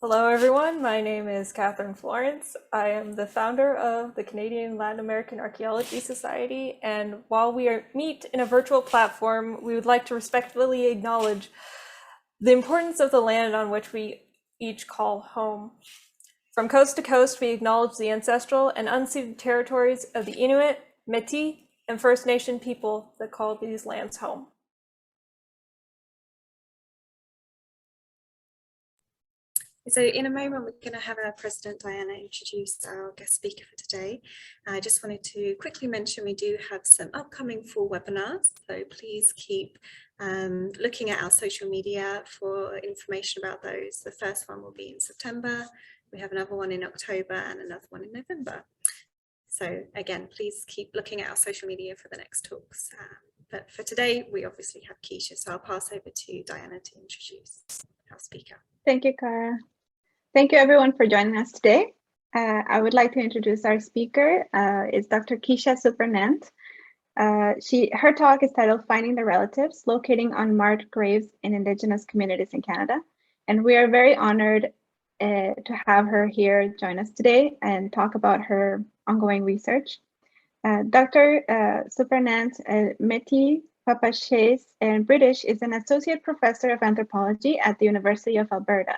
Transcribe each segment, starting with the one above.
Hello, everyone. My name is Catherine Florence. I am the founder of the Canadian Latin American Archaeology Society, and while meet in a virtual platform, we would like to respectfully acknowledge the importance of the land on which we each call home. From coast to coast, we acknowledge the ancestral and unceded territories of the Inuit, Métis, and First Nation people that call these lands home. So in a moment, we're going to have our President Diana introduce our guest speaker for today. I just wanted to quickly mention we do have some upcoming full webinars, so please keep looking at our social media for information about those. The first one will be in September, we have another one in October and another one in November. So again, please keep looking at our social media for the next talks. But for today, we obviously have Keisha, so I'll pass over to Diana to introduce our speaker. Thank you, Cara. Thank you everyone for joining us today. I would like to introduce our speaker. Is Dr. Keisha Supernant. Her talk is titled Finding the Relatives, Locating Unmarked Graves in Indigenous Communities in Canada. And we are very honored to have her here join us today and talk about her ongoing research. Dr. Supernant, Métis, Papaches, and British, is an associate professor of anthropology at the University of Alberta.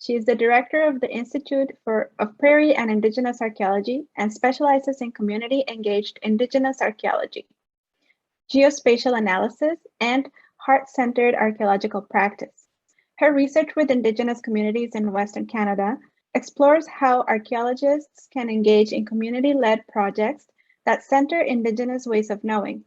She is the director of the Institute of Prairie and Indigenous Archaeology and specializes in community-engaged Indigenous archaeology, geospatial analysis, and heart-centered archaeological practice. Her research with Indigenous communities in Western Canada explores how archaeologists can engage in community-led projects that center Indigenous ways of knowing.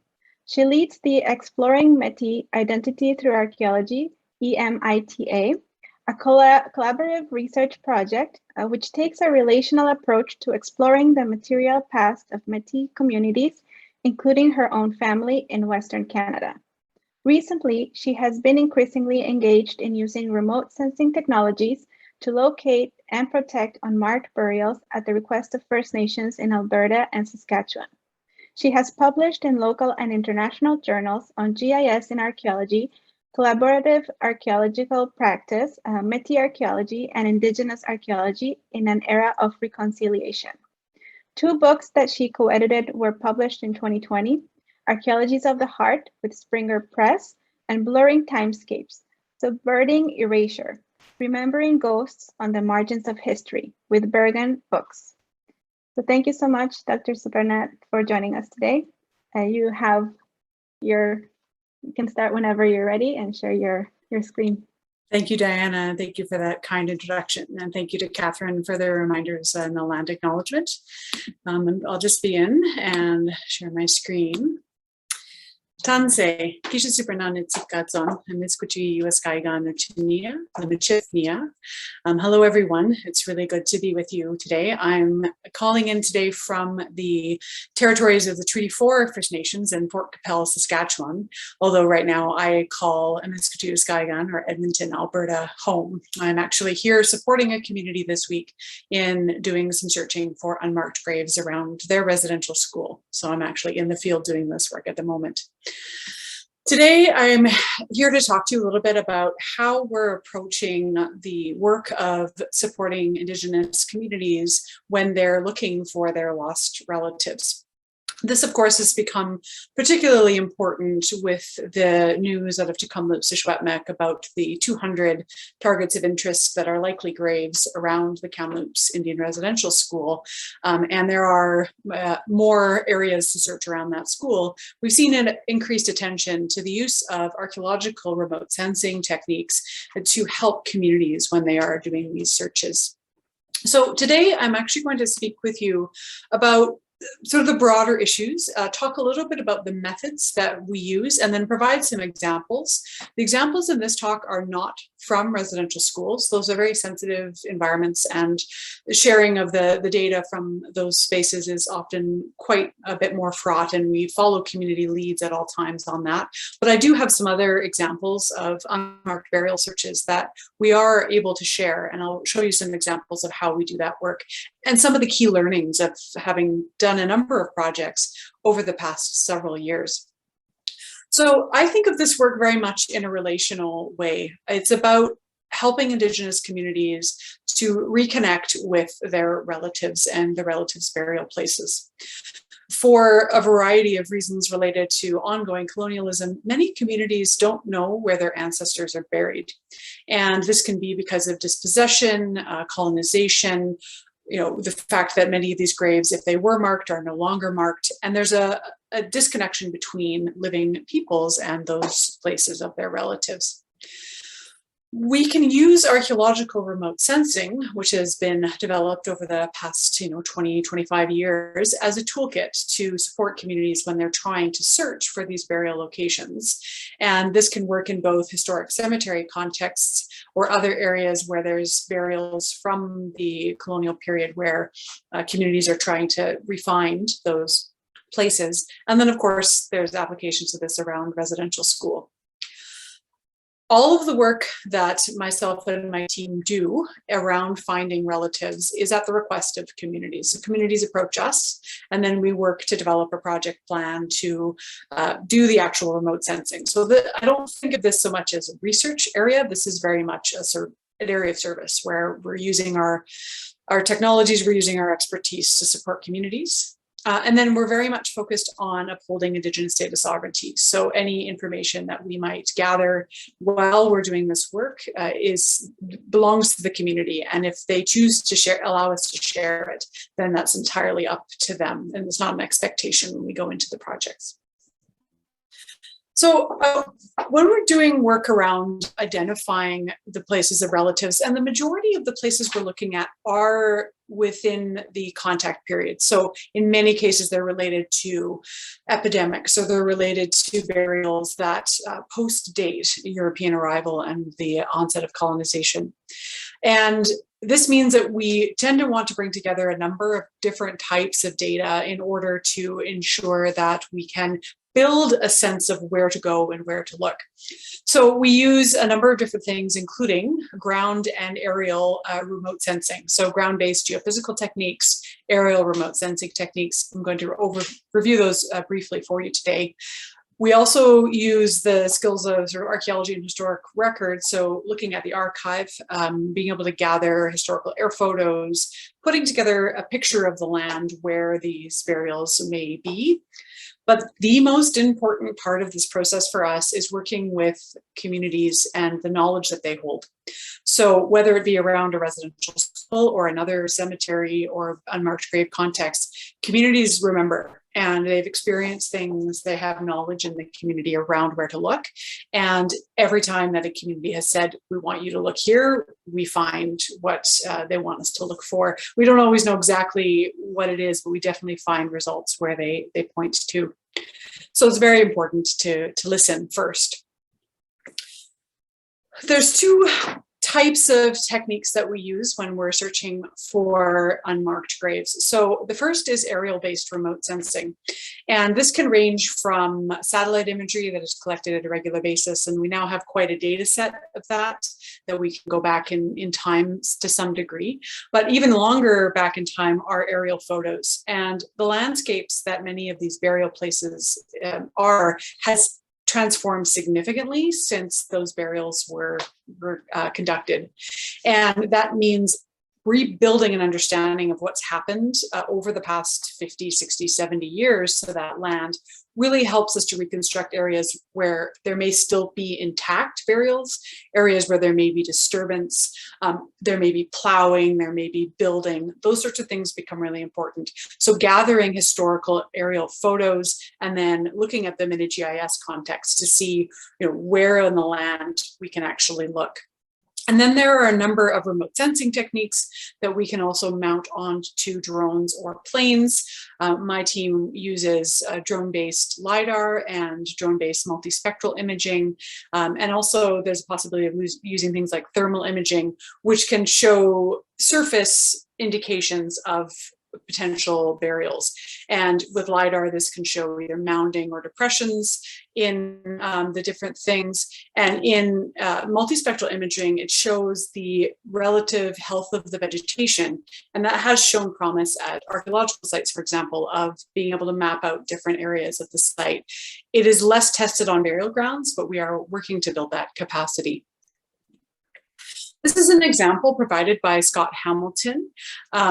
She leads the Exploring Métis Identity Through Archaeology, EMITA, a collaborative research project which takes a relational approach to exploring the material past of Métis communities, including her own family in Western Canada. Recently, she has been increasingly engaged in using remote sensing technologies to locate and protect unmarked burials at the request of First Nations in Alberta and Saskatchewan. She has published in local and international journals on GIS in archaeology, collaborative archaeological practice, Métis archaeology, and Indigenous archaeology in an era of reconciliation. Two books that she co-edited were published in 2020, Archaeologies of the Heart with Springer Press and Blurring Timescapes, Subverting Erasure, Remembering Ghosts on the Margins of History with Bergen Books. So thank you so much, Dr. Supernant, for joining us today. You can start whenever you're ready and share your screen. Thank you, Diana. Thank you for that kind introduction. And thank you to Catherine for the reminders and the land acknowledgement. I'll just begin and share my screen. Tanse, Kisha Supernant Itsikatson, and Miskuchi Uaskaigan Chinia, Chifnia. Hello, everyone. It's really good to be with you today. I'm calling in today from the territories of the Treaty 4 First Nations in Fort Capel, Saskatchewan, although right now I call Miskuchi Uaskaigan or Edmonton, Alberta home. I'm actually here supporting a community this week in doing some searching for unmarked graves around their residential school. So I'm actually in the field doing this work at the moment. Today, I'm here to talk to you a little bit about how we're approaching the work of supporting Indigenous communities when they're looking for their lost relatives. This, of course, has become particularly important with the news out of Tk'emlúps-Secwépemc about the 200 targets of interest that are likely graves around the Kamloops Indian Residential School. And there are more areas to search around that school. We've seen an increased attention to the use of archaeological remote sensing techniques to help communities when they are doing these searches. So today, I'm actually going to speak with you about sort of the broader issues, talk a little bit about the methods that we use, and then provide some examples. The examples in this talk are not from residential schools. Those are very sensitive environments, and the sharing of the data from those spaces is often quite a bit more fraught, and we follow community leads at all times on that. But I do have some other examples of unmarked burial searches that we are able to share, and I'll show you some examples of how we do that work and some of the key learnings of having done a number of projects over the past several years. So I think of this work very much in a relational way. It's about helping Indigenous communities to reconnect with their relatives and the relatives' burial places. For a variety of reasons related to ongoing colonialism, many communities don't know where their ancestors are buried. And this can be because of dispossession, colonization, the fact that many of these graves, if they were marked, are no longer marked. And there's a disconnection between living peoples and those places of their relatives. We can use archaeological remote sensing, which has been developed over the past 20, 25 years, as a toolkit to support communities when they're trying to search for these burial locations. And this can work in both historic cemetery contexts or other areas where there's burials from the colonial period where communities are trying to refine those places. And then, of course, there's applications of this around residential school. All of the work that myself and my team do around finding relatives is at the request of communities. So communities approach us, and then we work to develop a project plan to do the actual remote sensing. So I don't think of this so much as a research area. This is very much an area of service where we're using our technologies, we're using our expertise to support communities. And then we're very much focused on upholding Indigenous data sovereignty. So any information that we might gather while we're doing this work belongs to the community. And if they choose to allow us to share it, then that's entirely up to them. And it's not an expectation when we go into the projects. So when we're doing work around identifying the places of relatives, and the majority of the places we're looking at are within the contact period. So in many cases, they're related to epidemics, or they're related to burials that post-date European arrival and the onset of colonization. And this means that we tend to want to bring together a number of different types of data in order to ensure that we can build a sense of where to go and where to look. So we use a number of different things, including ground and aerial remote sensing. So ground-based geophysical techniques, aerial remote sensing techniques. I'm going to review those briefly for you today. We also use the skills of sort of archaeology and historic records. So looking at the archive, being able to gather historical air photos, putting together a picture of the land where these burials may be. But the most important part of this process for us is working with communities and the knowledge that they hold. So whether it be around a residential school or another cemetery or unmarked grave context, communities remember, and they've experienced things, they have knowledge in the community around where to look. And every time that a community has said, we want you to look here, we find what they want us to look for. We don't always know exactly what it is, but we definitely find results where they point to. So it's very important to listen first. There's two types of techniques that we use when we're searching for unmarked graves. So the first is aerial-based remote sensing. And this can range from satellite imagery that is collected at a regular basis. And we now have quite a data set of that we can go back in time to some degree. But even longer back in time are aerial photos. And the landscapes that many of these burial places has transformed significantly since those burials were conducted. And that means rebuilding an understanding of what's happened over the past 50, 60, 70 years to that land really helps us to reconstruct areas where there may still be intact burials, areas where there may be disturbance, there may be plowing, there may be building. Those sorts of things become really important. So gathering historical aerial photos and then looking at them in a GIS context to see, where on the land we can actually look. And then there are a number of remote sensing techniques that we can also mount onto drones or planes. My team uses drone-based LiDAR and drone-based multispectral imaging. And also there's a possibility of using things like thermal imaging, which can show surface indications of potential burials. And with LiDAR, this can show either mounding or depressions in the different things. And in multispectral imaging, it shows the relative health of the vegetation. And that has shown promise at archaeological sites, for example, of being able to map out different areas of the site. It is less tested on burial grounds, but we are working to build that capacity. This is an example provided by Scott Hamilton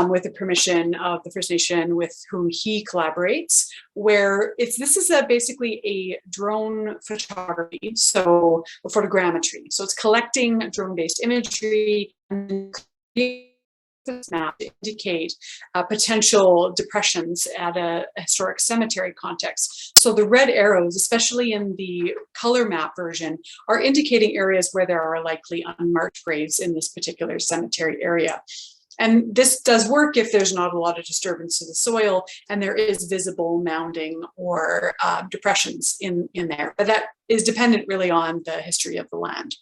with the permission of the First Nation with whom he collaborates, where this is basically a drone photography, so photogrammetry. So it's collecting drone-based imagery and this map to indicate potential depressions at a historic cemetery context. So the red arrows, especially in the color map version, are indicating areas where there are likely unmarked graves in this particular cemetery area. And this does work if there's not a lot of disturbance to the soil and there is visible mounding or depressions in there. But that is dependent really on the history of the land.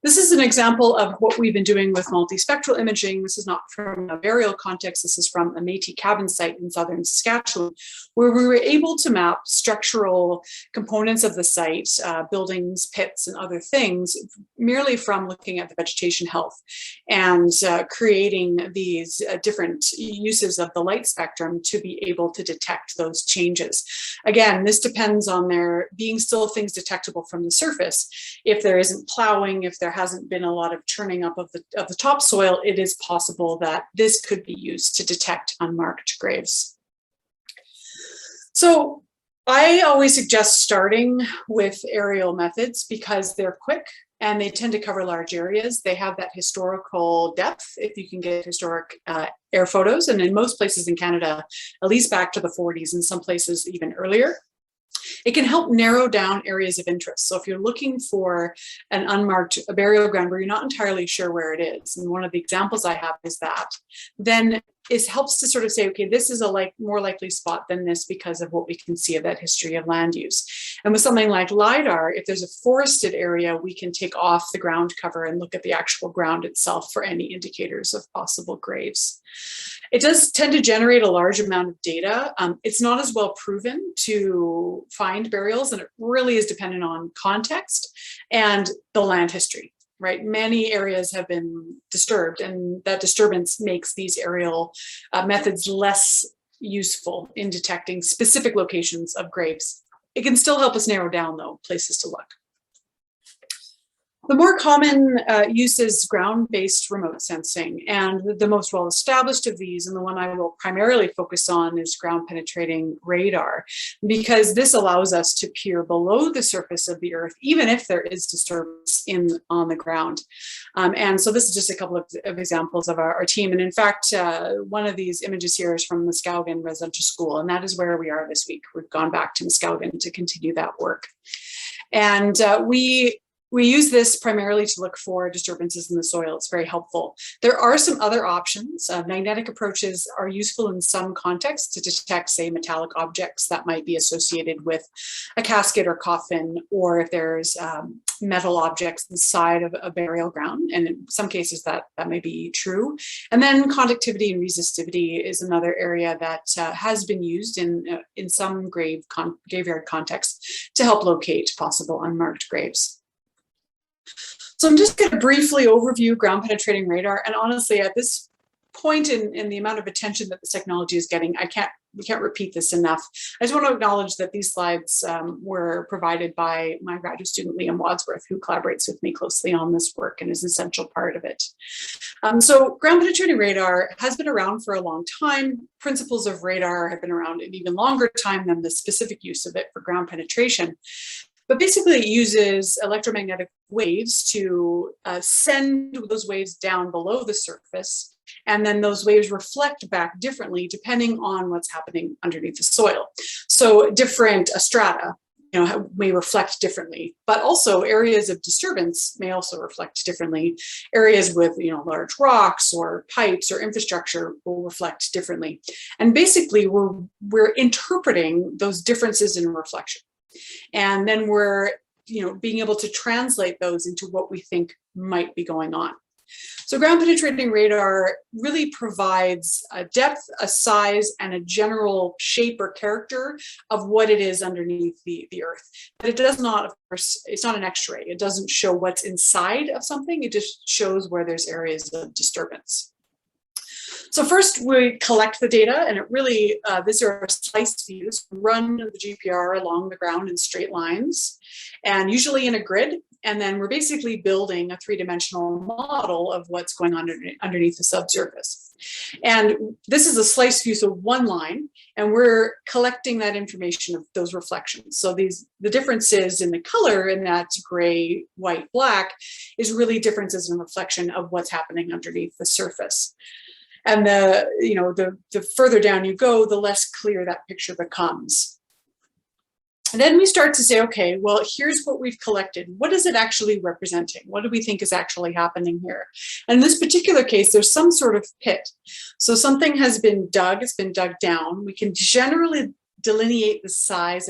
This is an example of what we've been doing with multispectral imaging. This is not from a burial context. This is from a Métis cabin site in southern Saskatchewan, where we were able to map structural components of the site, buildings, pits, and other things, merely from looking at the vegetation health and creating these different uses of the light spectrum to be able to detect those changes. Again, this depends on there being still things detectable from the surface. If there isn't plowing, if there hasn't been a lot of churning up of the topsoil, it is possible that this could be used to detect unmarked graves. So I always suggest starting with aerial methods because they're quick and they tend to cover large areas. They have that historical depth if you can get historic air photos, and in most places in Canada, at least back to the 40s, in some places even earlier. It can help narrow down areas of interest. So if you're looking for an unmarked burial ground where you're not entirely sure where it is, and one of the examples I have is that, then it helps to sort of say, okay, this is a more likely spot than this because of what we can see of that history of land use. And with something like LiDAR, if there's a forested area, we can take off the ground cover and look at the actual ground itself for any indicators of possible graves. It does tend to generate a large amount of data. It's not as well proven to find burials, and it really is dependent on context and the land history. Right, many areas have been disturbed, and that disturbance makes these aerial methods less useful in detecting specific locations of graves. It can still help us narrow down, though, places to look. The more common use is ground-based remote sensing, and the most well-established of these, and the one I will primarily focus on, is ground-penetrating radar, because this allows us to peer below the surface of the earth, even if there is disturbance on the ground. And so this is just a couple of examples of our team. And in fact, one of these images here is from Muskowgan Residential School, and that is where we are this week. We've gone back to Muskowgan to continue that work. And we use this primarily to look for disturbances in the soil. It's very helpful. There are some other options. Magnetic approaches are useful in some contexts to detect, say, metallic objects that might be associated with a casket or coffin, or if there's metal objects inside of a burial ground. And in some cases that may be true. And then conductivity and resistivity is another area that has been used in some graveyard contexts to help locate possible unmarked graves. So I'm just going to briefly overview ground penetrating radar. And honestly, at this point in the amount of attention that this technology is getting, we can't repeat this enough. I just want to acknowledge that these slides were provided by my graduate student, Liam Wadsworth, who collaborates with me closely on this work and is an essential part of it. So ground penetrating radar has been around for a long time. Principles of radar have been around an even longer time than the specific use of it for ground penetration. But basically it uses electromagnetic waves to send those waves down below the surface, and then those waves reflect back differently depending on what's happening underneath the soil. So different strata may reflect differently, but also areas of disturbance may also reflect differently. Areas with large rocks or pipes or infrastructure will reflect differently. And basically we're interpreting those differences in reflection. And then we're being able to translate those into what we think might be going on. So ground penetrating radar really provides a depth, a size, and a general shape or character of what it is underneath the earth. But it does not, of course, it's not an X-ray. It doesn't show what's inside of something. It just shows where there's areas of disturbance. So first we collect the data, and it really, these are sliced views. Run the GPR along the ground in straight lines, and usually in a grid And then we're basically building a three-dimensional model of what's going on underneath the subsurface. And this is a slice view, so one line, and we're collecting that information of those reflections. So the differences in the color, and that's gray, white, black, is really differences in reflection of what's happening underneath the surface. And the further down you go, the less clear that picture becomes. And then we start to say, okay, well, here's what we've collected. What is it actually representing? What do we think is actually happening here? And in this particular case, there's some sort of pit. So something has been dug, it's been dug down. We can generally delineate the sides,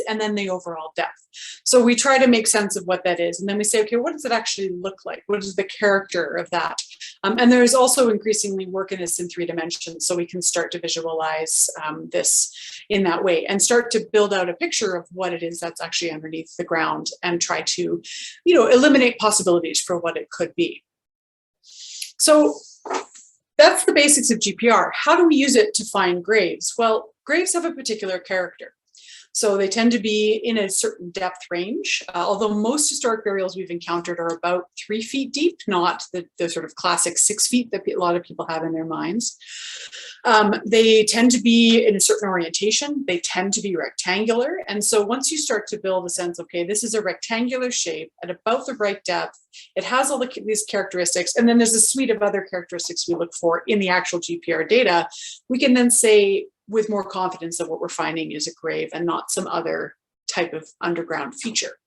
and then the overall depth. So we try to make sense of what that is. And then we say, okay, what does it actually look like? What is the character of that? And there's also increasingly work in this in 3 dimensions. So we can start to visualize this in that way and start to build out a picture of what it is that's actually underneath the ground and try to, eliminate possibilities for what it could be. So that's the basics of GPR. How do we use it to find graves? Well, graves have a particular character. So they tend to be in a certain depth range, although most historic burials we've encountered are about 3 feet deep, not the sort of classic 6 feet that a lot of people have in their minds. They tend to be in a certain orientation. They tend to be rectangular. And so once you start to build a sense, okay, this is a rectangular shape at about the right depth, it has all these characteristics, and then there's a suite of other characteristics we look for in the actual GPR data, we can then say, with more confidence that what we're finding is a grave and not some other type of underground feature.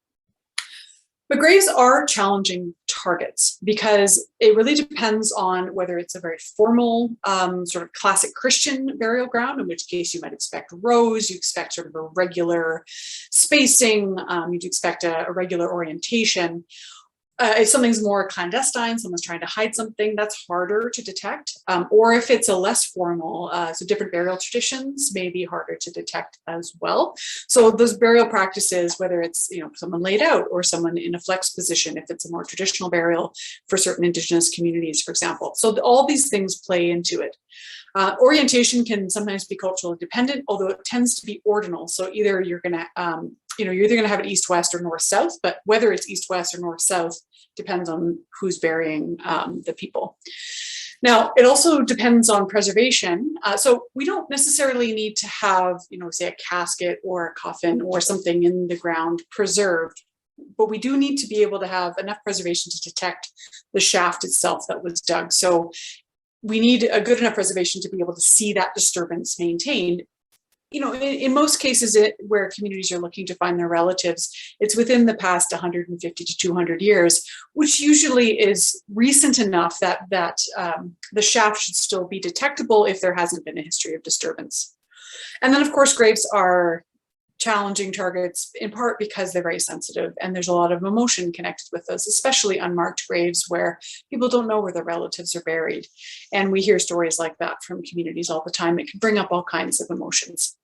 But graves are challenging targets because it really depends on whether it's a very formal sort of classic Christian burial ground, in which case you might expect rows, you expect sort of a regular spacing, you'd expect a regular orientation. If something's more clandestine, someone's trying to hide something, that's harder to detect. Or if it's a less formal, so different burial traditions may be harder to detect as well. So those burial practices, whether it's someone laid out or someone in a flex position, if it's a more traditional burial for certain Indigenous communities, for example. So all these things play into it. Orientation can sometimes be culturally dependent, although it tends to be ordinal. So either you're going to you're either going to have it east-west or north-south, but whether it's east-west or north-south depends on who's burying the people. Now, it also depends on preservation. So we don't necessarily need to have, say a casket or a coffin or something in the ground preserved, but we do need to be able to have enough preservation to detect the shaft itself that was dug. So we need a good enough preservation to be able to see that disturbance maintained. In most cases where communities are looking to find their relatives, it's within the past 150 to 200 years, which usually is recent enough that the shaft should still be detectable if there hasn't been a history of disturbance. And then, of course, graves are challenging targets in part because they're very sensitive and there's a lot of emotion connected with those, especially unmarked graves where people don't know where their relatives are buried. And we hear stories like that from communities all the time. It can bring up all kinds of emotions.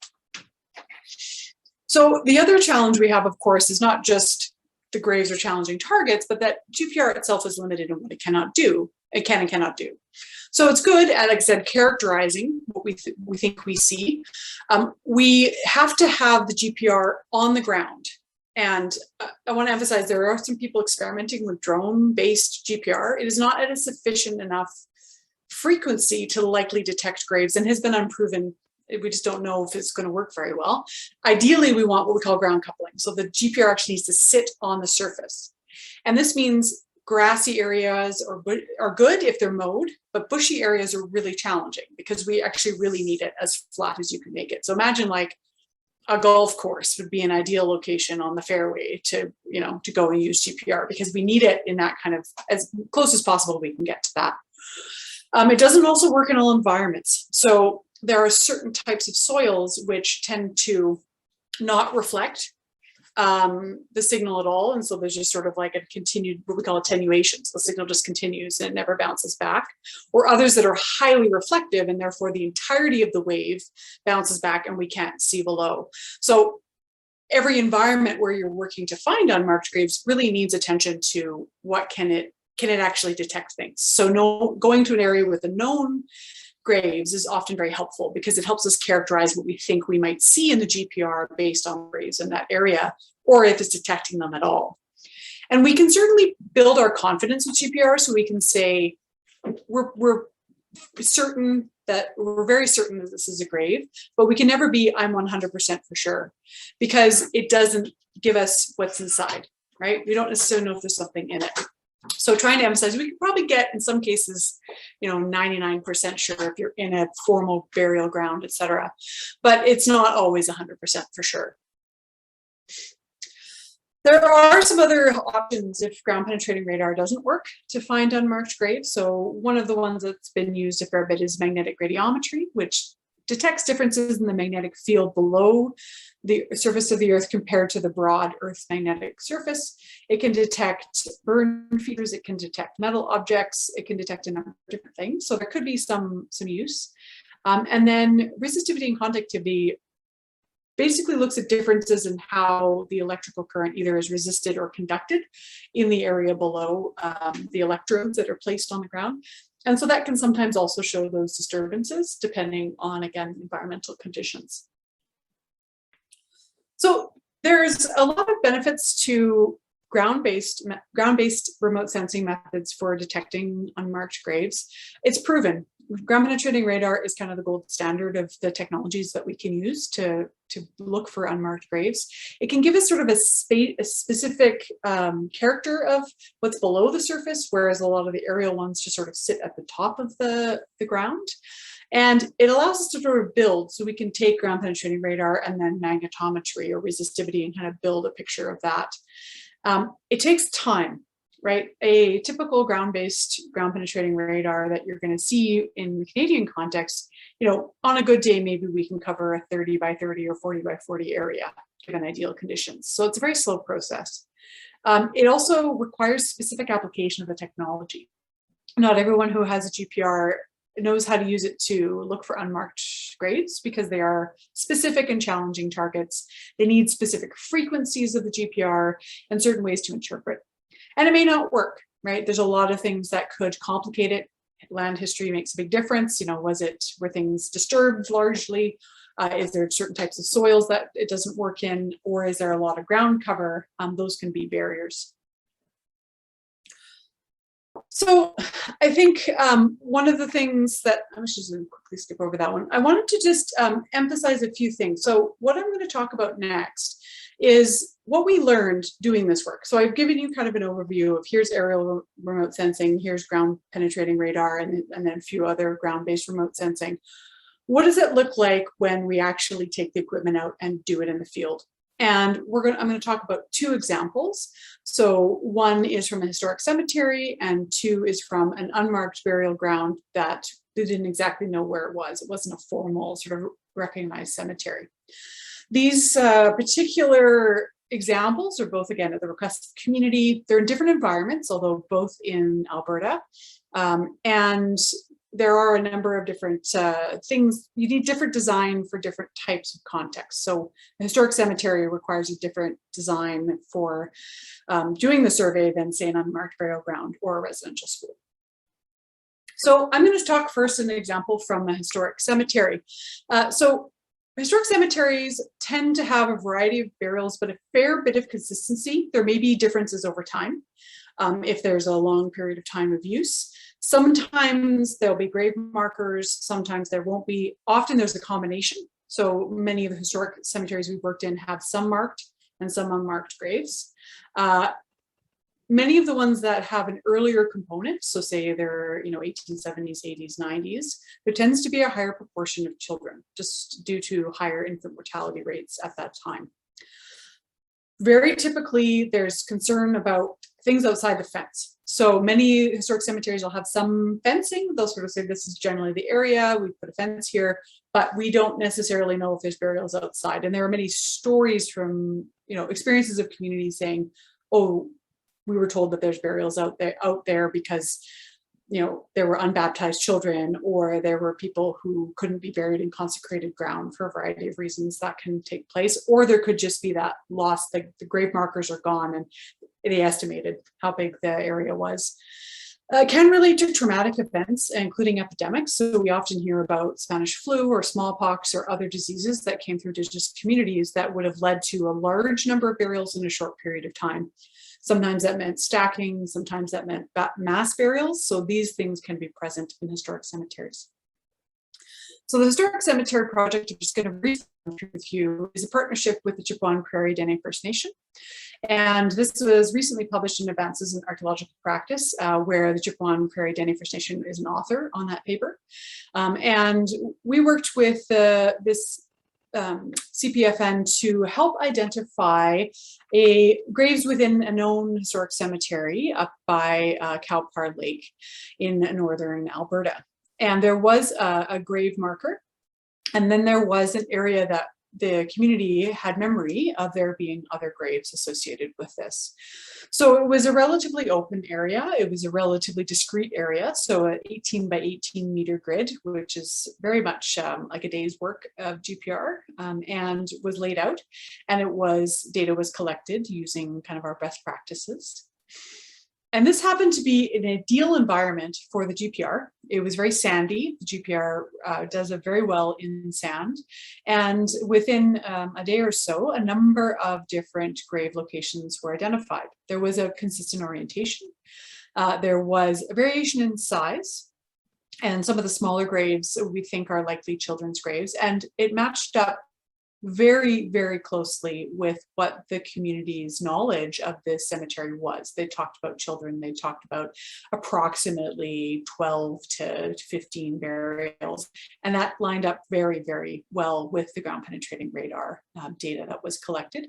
So the other challenge we have, of course, is not just the graves are challenging targets, but that GPR itself is limited in what it cannot do. It can and cannot do. So it's good at, like I said, characterizing what we think we see. We have to have the GPR on the ground. And I want to emphasize there are some people experimenting with drone-based GPR. It is not at a sufficient enough frequency to likely detect graves and has been unproven. We just don't know if it's going to work very well. Ideally, we want what we call ground coupling. So the GPR actually needs to sit on the surface. And this means grassy areas are good if they're mowed, but bushy areas are really challenging because we actually really need it as flat as you can make it. So imagine like a golf course would be an ideal location on the fairway to go and use GPR because we need it in that kind of as close as possible we can get to that. It doesn't also work in all environments. So there are certain types of soils which tend to not reflect the signal at all. And so there's just sort of like a continued, what we call attenuation. So the signal just continues and it never bounces back. Or others that are highly reflective and therefore the entirety of the wave bounces back and we can't see below. So every environment where you're working to find unmarked graves really needs attention to what can it actually detect things. So going to an area with a known graves is often very helpful because it helps us characterize what we think we might see in the GPR based on graves in that area, or if it's detecting them at all. And we can certainly build our confidence with GPR, so we can say we're certain that we're very certain that this is a grave, but we can never be I'm 100% for sure, because it doesn't give us what's inside, right? We don't necessarily know if there's something in it. So trying to emphasize, we can probably get in some cases, 99% sure if you're in a formal burial ground, etc. But it's not always 100% for sure. There are some other options if ground penetrating radar doesn't work to find unmarked graves. So one of the ones that's been used a fair bit is magnetic radiometry, which detects differences in the magnetic field below the surface of the Earth compared to the broad Earth's magnetic surface. It can detect burn features, it can detect metal objects, it can detect a number of different things. So there could be some use. And then resistivity and conductivity basically looks at differences in how the electrical current either is resisted or conducted in the area below the electrodes that are placed on the ground. And so that can sometimes also show those disturbances depending on, again, environmental conditions. So there's a lot of benefits to ground-based remote sensing methods for detecting unmarked graves. It's proven. Ground penetrating radar is kind of the gold standard of the technologies that we can use to look for unmarked graves. It can give us sort of a specific character of what's below the surface, whereas a lot of the aerial ones just sort of sit at the top of the ground. And it allows us to sort of build, so we can take ground penetrating radar and then magnetometry or resistivity and kind of build a picture of that. It takes time, right? A typical ground penetrating radar that you're going to see in the Canadian context, on a good day, maybe we can cover a 30 by 30 or 40 by 40 area given ideal conditions. So it's a very slow process. It also requires specific application of the technology. Not everyone who has a GPR knows how to use it to look for unmarked graves because they are specific and challenging targets. They need specific frequencies of the GPR and certain ways to interpret. And it may not work, right? There's a lot of things that could complicate it. Land history makes a big difference. Were things disturbed largely? Is there certain types of soils that it doesn't work in? Or is there a lot of ground cover? Those can be barriers. So I think one of the things that, I'm just going to quickly skip over that one. I wanted to just emphasize a few things. So what I'm going to talk about next is what we learned doing this work. So I've given you kind of an overview of here's aerial remote sensing, here's ground penetrating radar, and then a few other ground-based remote sensing. What does it look like when we actually take the equipment out and do it in the field? And I'm going to talk about two examples. So one is from a historic cemetery and two is from an unmarked burial ground that they didn't exactly know where it was. It wasn't a formal sort of recognized cemetery. These particular examples are both, again, at the request of the community. They're in different environments, although both in Alberta. And there are a number of different things. You need different design for different types of contexts. So a historic cemetery requires a different design for doing the survey than, say, an unmarked burial ground or a residential school. So I'm going to talk first an example from a historic cemetery. So historic cemeteries tend to have a variety of burials, but a fair bit of consistency. There may be differences over time if there's a long period of time of use. Sometimes there'll be grave markers, sometimes there won't be. Often there's a combination. So many of the historic cemeteries we've worked in have some marked and some unmarked graves. Many of the ones that have an earlier component, so say they're 1870s, 80s, 90s, there tends to be a higher proportion of children just due to higher infant mortality rates at that time. Very typically, there's concern about things outside the fence. So many historic cemeteries will have some fencing. They'll sort of say this is generally the area, we put a fence here, but we don't necessarily know if there's burials outside. And there are many stories from experiences of communities saying, oh, we were told that there's burials out there because there were unbaptized children, or there were people who couldn't be buried in consecrated ground for a variety of reasons that can take place, or there could just be that loss, the grave markers are gone and they estimated how big the area was. Can relate to traumatic events, including epidemics. So we often hear about Spanish flu or smallpox or other diseases that came through Indigenous communities that would have led to a large number of burials in a short period of time. Sometimes that meant stacking, sometimes that meant mass burials. So these things can be present in historic cemeteries. So the Historic Cemetery Project, I'm just going to briefly run through with you, is a partnership with the Chippewa Prairie Dene First Nation. And this was recently published in Advances in Archaeological Practice, where the Chippewa Prairie Dene First Nation is an author on that paper. And we worked with this CPFN to help identify graves within a known historic cemetery up by Cowpar Lake in northern Alberta. And there was a grave marker, and then there was an area that the community had memory of there being other graves associated with this. So it was a relatively open area. It was a relatively discrete area. So an 18 by 18 meter grid, which is very much like a day's work of GPR, and was laid out. And data was collected using kind of our best practices. And this happened to be an ideal environment for the GPR. It was very sandy. The GPR does it very well in sand. And within a day or so, a number of different grave locations were identified. There was a consistent orientation. There was a variation in size. And some of the smaller graves we think are likely children's graves. And it matched up very, very closely with what the community's knowledge of this cemetery was. They talked about children, they talked about approximately 12 to 15 burials, and that lined up very, very well with the ground penetrating radar data that was collected.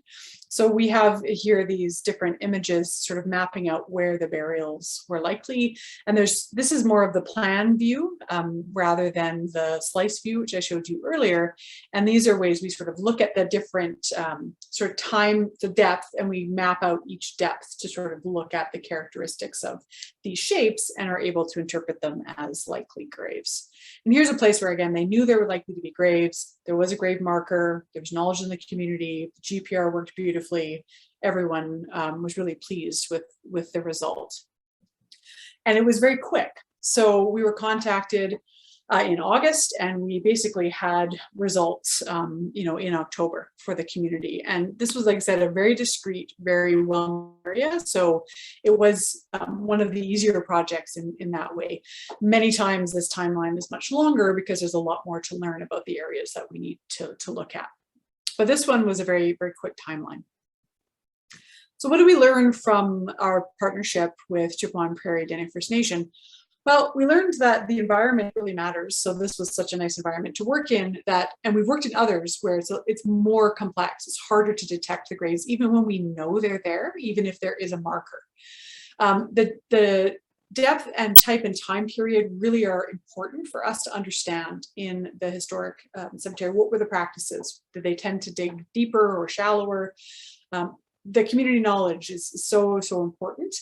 So we have here these different images sort of mapping out where the burials were likely, and this is more of the plan view rather than the slice view, which I showed you earlier, and these are ways we sort of look at the different sort of time, the depth, and we map out each depth to sort of look at the characteristics of these shapes and are able to interpret them as likely graves. And here's a place where, again, they knew there were likely to be graves. There was a grave marker. There was knowledge in the community. The GPR worked beautifully. Everyone was really pleased with the result. And it was very quick. So we were contacted in August, and we basically had results, in October for the community. And this was, like I said, a very discreet, very well area. So it was one of the easier projects in that way. Many times this timeline is much longer because there's a lot more to learn about the areas that we need to look at. But this one was a very, very quick timeline. So what do we learn from our partnership with Chippewa Prairie Dene First Nation? Well, we learned that the environment really matters. So this was such a nice environment to work in and we've worked in others where it's more complex. It's harder to detect the graves, even when we know they're there, even if there is a marker. The depth and type and time period really are important for us to understand in the historic cemetery. What were the practices? Did they tend to dig deeper or shallower? The community knowledge is so, so important.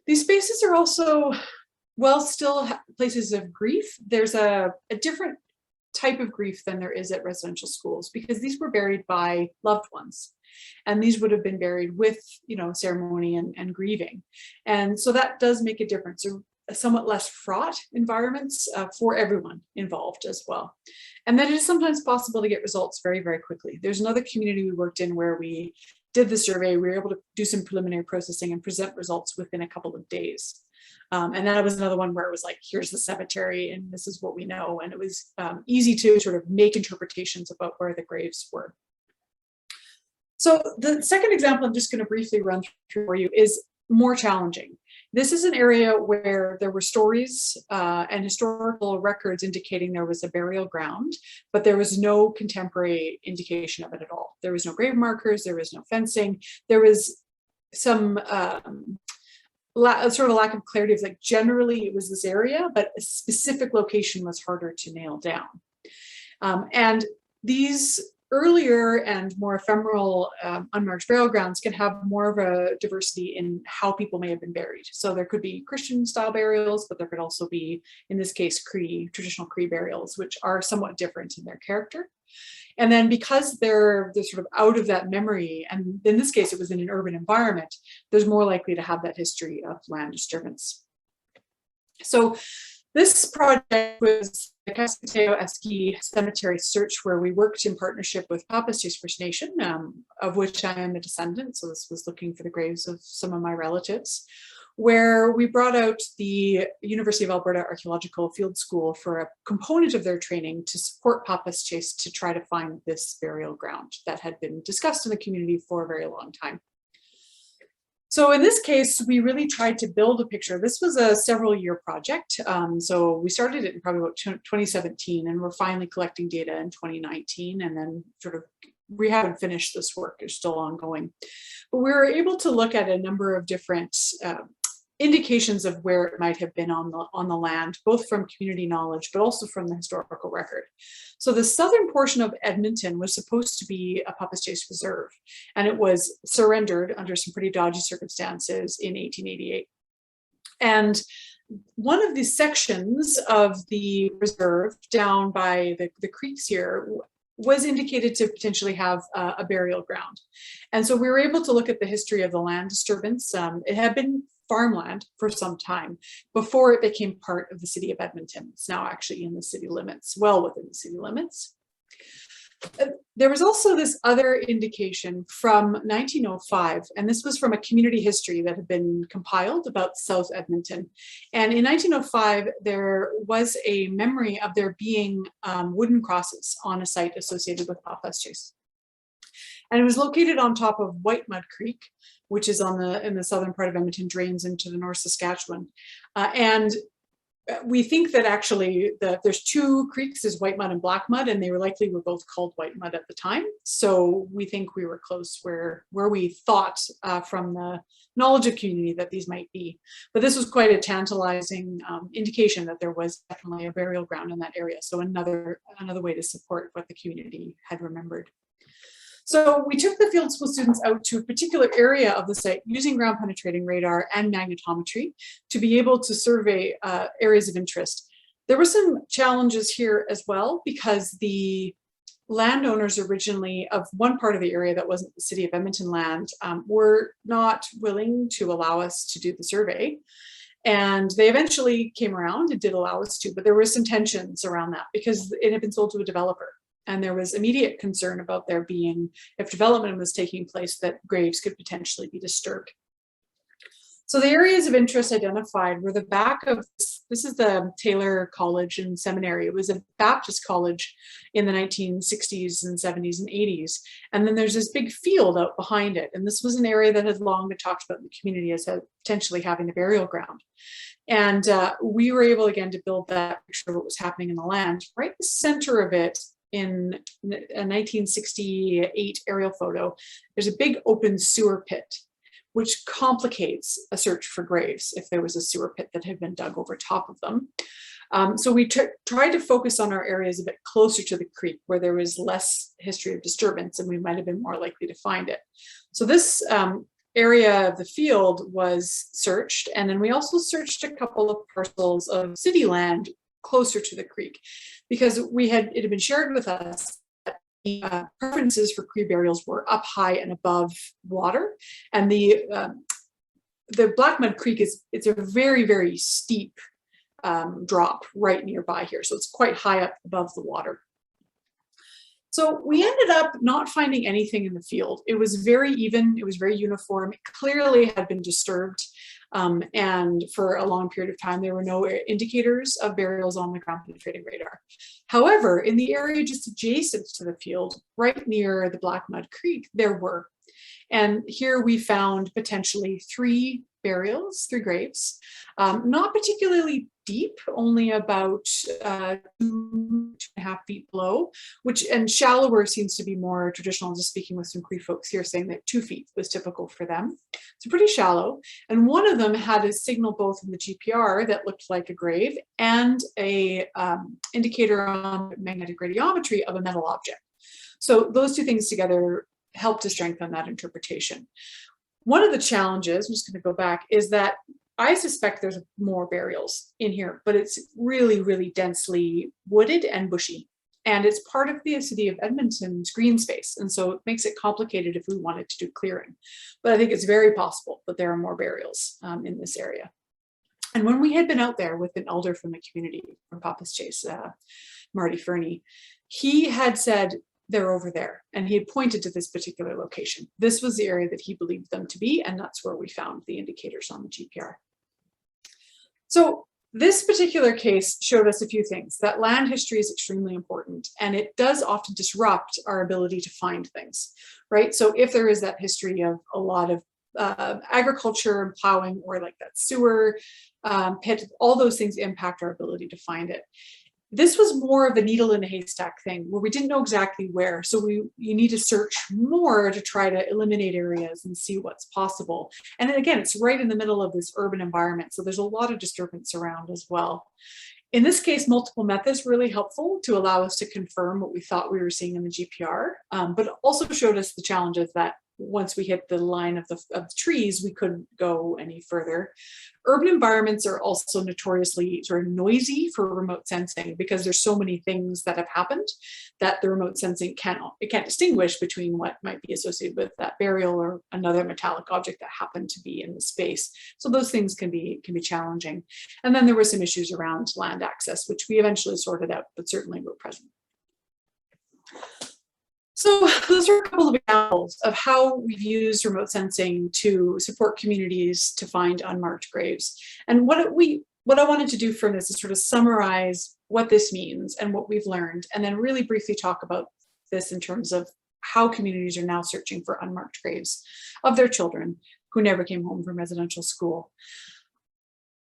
These spaces are also, well, still places of grief. There's a different type of grief than there is at residential schools, because these were buried by loved ones. And these would have been buried with, ceremony and grieving. And so that does make a difference. A somewhat less fraught environments for everyone involved as well. And then it is sometimes possible to get results very, very quickly. There's another community we worked in where we did the survey. We were able to do some preliminary processing and present results within a couple of days. And that was another one where it was like, here's the cemetery and this is what we know. And it was easy to sort of make interpretations about where the graves were. So the second example I'm just going to briefly run through for you is more challenging. This is an area where there were stories and historical records indicating there was a burial ground, but there was no contemporary indication of it at all. There was no grave markers, there was no fencing, there was some sort of a lack of clarity of, like, generally it was this area, but a specific location was harder to nail down. And these earlier and more ephemeral unmarked burial grounds can have more of a diversity in how people may have been buried. So there could be Christian style burials, but there could also be, in this case, traditional Cree burials, which are somewhat different in their character. And then because they're sort of out of that memory, and in this case, it was in an urban environment, there's more likely to have that history of land disturbance. So This project was the Cascateo-Esqui Cemetery search, where we worked in partnership with Papa's First Nation, of which I am a descendant. So this was looking for the graves of some of my relatives, where we brought out the University of Alberta Archaeological Field School for a component of their training to support Papa's Chase to try to find this burial ground that had been discussed in the community for a very long time. So in this case, we really tried to build a picture. This was a several-year project. So we started it in probably about 2017, and we're finally collecting data in 2019, and then sort of, we haven't finished this work, it's still ongoing. But we were able to look at a number of different indications of where it might have been on the land, both from community knowledge, but also from the historical record. So the southern portion of Edmonton was supposed to be a Papa's Chase reserve, and it was surrendered under some pretty dodgy circumstances in 1888. And one of the sections of the reserve down by the creeks here was indicated to potentially have a burial ground. And so we were able to look at the history of the land disturbance. It had been farmland for some time before it became part of the city of Edmonton. It's now actually in the city limits, well within the city limits. There was also this other indication from 1905, and this was from a community history that had been compiled about South Edmonton. And in 1905, there was a memory of there being wooden crosses on a site associated with Papa's Chase. And it was located on top of White Mud Creek, which is in the southern part of Edmonton, drains into the North Saskatchewan. And we think that actually there's two creeks, there's White Mud and Black Mud, and they were both called White Mud at the time. So we think we were close where we thought from the knowledge of community that these might be. But this was quite a tantalizing indication that there was definitely a burial ground in that area. So another way to support what the community had remembered. So we took the field school students out to a particular area of the site using ground penetrating radar and magnetometry to be able to survey areas of interest. There were some challenges here as well, because the landowners originally of one part of the area that wasn't the city of Edmonton land were not willing to allow us to do the survey. And they eventually came around and did allow us to, but there were some tensions around that because it had been sold to a developer. And there was immediate concern about there being, if development was taking place, that graves could potentially be disturbed. So the areas of interest identified were the back of, this is the Taylor College and Seminary. It was a Baptist college in the 1960s and 70s and 80s. And then there's this big field out behind it. And this was an area that had long been talked about in the community as potentially having a burial ground. And we were able again to build that picture of what was happening in the land. Right in the center of it, in a 1968 aerial photo, there's a big open sewer pit, which complicates a search for graves if there was a sewer pit that had been dug over top of them. So we tried to focus on our areas a bit closer to the creek where there was less history of disturbance and we might have been more likely to find it. So this area of the field was searched, and then we also searched a couple of parcels of city land closer to the creek, because it had been shared with us that the preferences for Cree burials were up high and above water, and the Black Mud Creek it's a very, very steep drop right nearby here, so it's quite high up above the water. So we ended up not finding anything in the field. It was very even, it was very uniform. It clearly had been disturbed, and for a long period of time, there were no indicators of burials on the ground penetrating radar. However, in the area just adjacent to the field, right near the Black Mud Creek, there were. And here we found potentially three graves, not particularly deep, only about 2.5 feet below, and shallower seems to be more traditional. Just speaking with some Cree folks here saying that 2 feet was typical for them. So pretty shallow. And one of them had a signal both in the GPR that looked like a grave and a indicator on magnetic radiometry of a metal object. So those two things together helped to strengthen that interpretation. One of the challenges, I'm just going to go back, is that I suspect there's more burials in here, but it's really, really densely wooded and bushy. And it's part of the city of Edmonton's green space. And so it makes it complicated if we wanted to do clearing. But I think it's very possible that there are more burials in this area. And when we had been out there with an elder from the community from Papa's Chase, Marty Fernie, he had said, they're over there. And he had pointed to this particular location. This was the area that he believed them to be, and that's where we found the indicators on the GPR. So this particular case showed us a few things. That land history is extremely important, and it does often disrupt our ability to find things, right? So if there is that history of a lot of agriculture and plowing, or like that sewer pit, all those things impact our ability to find it. This was more of a needle in a haystack thing where we didn't know exactly where. So you need to search more to try to eliminate areas and see what's possible. And then again, it's right in the middle of this urban environment. So there's a lot of disturbance around as well. In this case, multiple methods were really helpful to allow us to confirm what we thought we were seeing in the GPR, but also showed us the challenges that once we hit the line of the trees, we couldn't go any further. Urban environments are also notoriously sort of noisy for remote sensing because there's so many things that have happened that the remote sensing can't distinguish between what might be associated with that burial or another metallic object that happened to be in the space. So those things can be challenging. And then there were some issues around land access, which we eventually sorted out, but certainly were present. So those are a couple of examples of how we've used remote sensing to support communities to find unmarked graves. And what I wanted to do from this is sort of summarize what this means and what we've learned, and then really briefly talk about this in terms of how communities are now searching for unmarked graves of their children who never came home from residential school.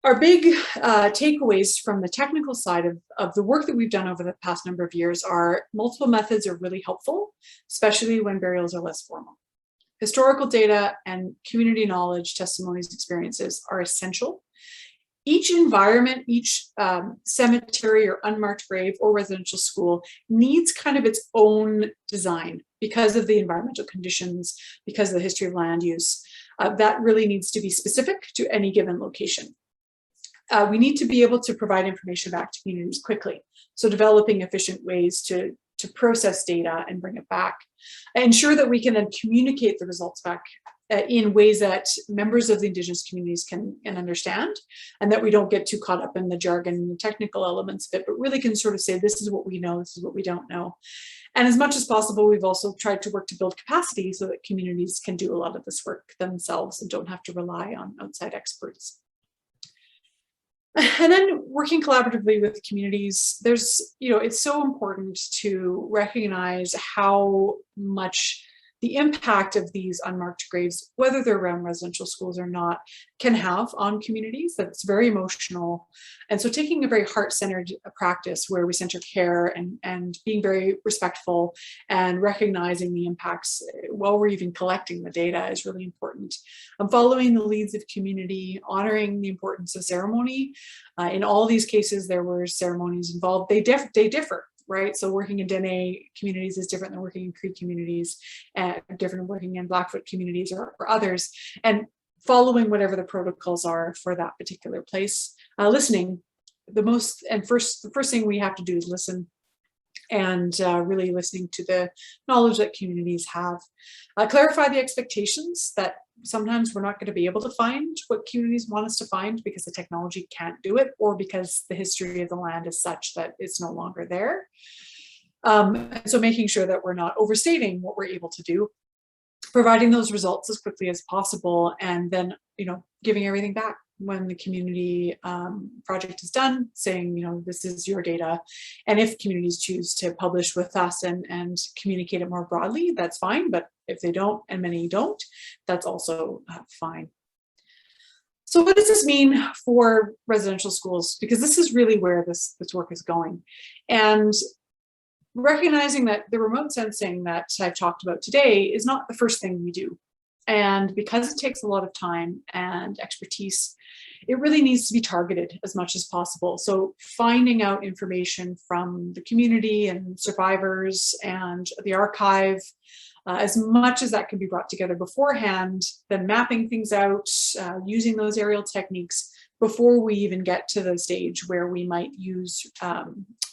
Our big takeaways from the technical side of the work that we've done over the past number of years are multiple methods are really helpful, especially when burials are less formal. Historical data and community knowledge, testimonies, experiences are essential. Each environment, each cemetery or unmarked grave or residential school needs kind of its own design because of the environmental conditions, because of the history of land use. That really needs to be specific to any given location. We need to be able to provide information back to communities quickly. So developing efficient ways to process data and bring it back. Ensure that we can then communicate the results back in ways that members of the Indigenous communities can understand, and that we don't get too caught up in the jargon and the technical elements of it, but really can sort of say, this is what we know, this is what we don't know. And as much as possible, we've also tried to work to build capacity so that communities can do a lot of this work themselves and don't have to rely on outside experts. And then working collaboratively with communities, it's so important to recognize how much the impact of these unmarked graves, whether they're around residential schools or not, can have on communities. That it's very emotional. And so taking a very heart-centered practice where we center care and being very respectful and recognizing the impacts while we're even collecting the data is really important. Following the leads of community, honoring the importance of ceremony. In all these cases, there were ceremonies involved. They differ. Right, so working in Dene communities is different than working in Cree communities, and different than working in Blackfoot communities or others. And following whatever the protocols are for that particular place, listening. The first thing we have to do is listen, and really listening to the knowledge that communities have. Clarify the expectations that sometimes we're not going to be able to find what communities want us to find because the technology can't do it, or because the history of the land is such that it's no longer there. So making sure that we're not overstating what we're able to do, providing those results as quickly as possible, and then giving everything back when the community project is done, saying, this is your data. And if communities choose to publish with us and communicate it more broadly, that's fine. But if they don't, and many don't, that's also fine. So what does this mean for residential schools? Because this is really where this work is going. And recognizing that the remote sensing that I've talked about today is not the first thing we do. And because it takes a lot of time and expertise, it really needs to be targeted as much as possible. So finding out information from the community and survivors and the archive, as much as that can be brought together beforehand, then mapping things out, using those aerial techniques before we even get to the stage where we might use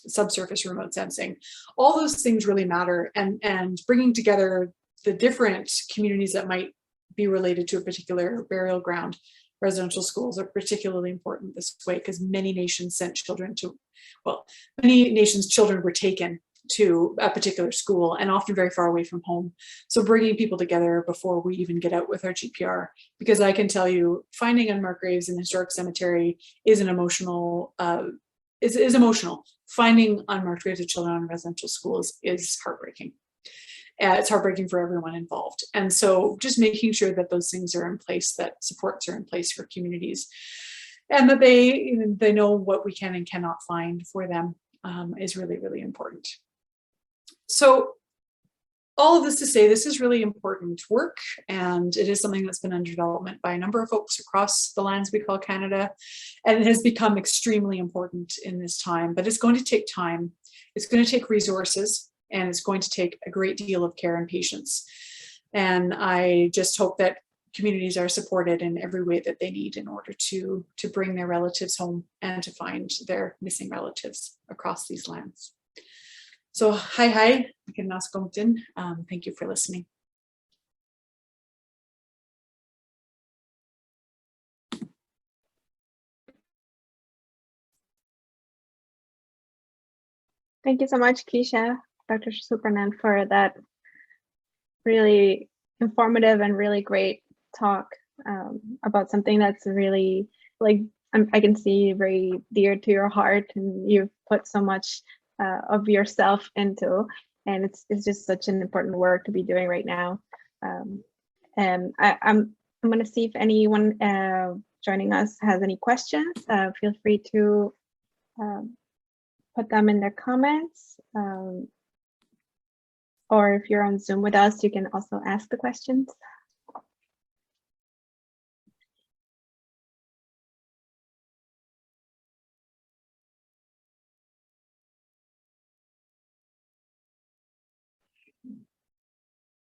subsurface remote sensing. All those things really matter, and bringing together the different communities that might be related to a particular burial ground residential schools are particularly important this way because many nations sent children to, well, many nations' children were taken to a particular school and often very far away from home. So bringing people together before we even get out with our GPR, because I can tell you finding unmarked graves in the historic cemetery is an emotional, is emotional. Finding unmarked graves of children in residential schools is heartbreaking. It's heartbreaking for everyone involved. And so just making sure that those things are in place, that supports are in place for communities, and that they know what we can and cannot find for them is really, really important. So all of this to say, this is really important work, and it is something that's been under development by a number of folks across the lands we call Canada, and it has become extremely important in this time, but it's going to take time. It's going to take resources, and it's going to take a great deal of care and patience. And I just hope that communities are supported in every way that they need in order to bring their relatives home and to find their missing relatives across these lands. So hi, thank you for listening. Thank you so much, Keisha, Dr. Supernant, for that really informative and really great talk about something that's really, like, I can see very dear to your heart, and you've put so much of yourself into, and it's just such an important work to be doing right now. And I'm going to see if anyone joining us has any questions. Feel free to put them in their comments, or if you're on Zoom with us, you can also ask the questions.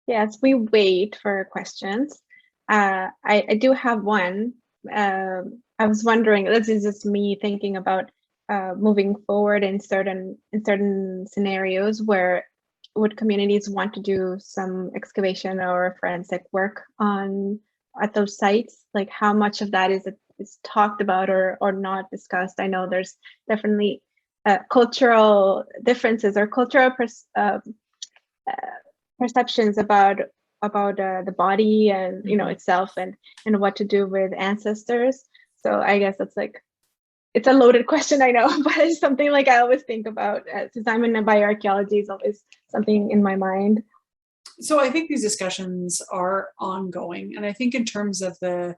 Yes, we wait for questions. I do have one. I was wondering, this is just me thinking about moving forward in certain scenarios where would communities want to do some excavation or forensic work at those sites? Like, how much of that is talked about or not discussed? I know there's definitely cultural differences or cultural perceptions about the body and itself and what to do with ancestors. So I guess it's like, it's a loaded question, I know, but it's something like I always think about since I'm in bioarchaeology. Is always something in my mind. So I think these discussions are ongoing, and I think in terms of the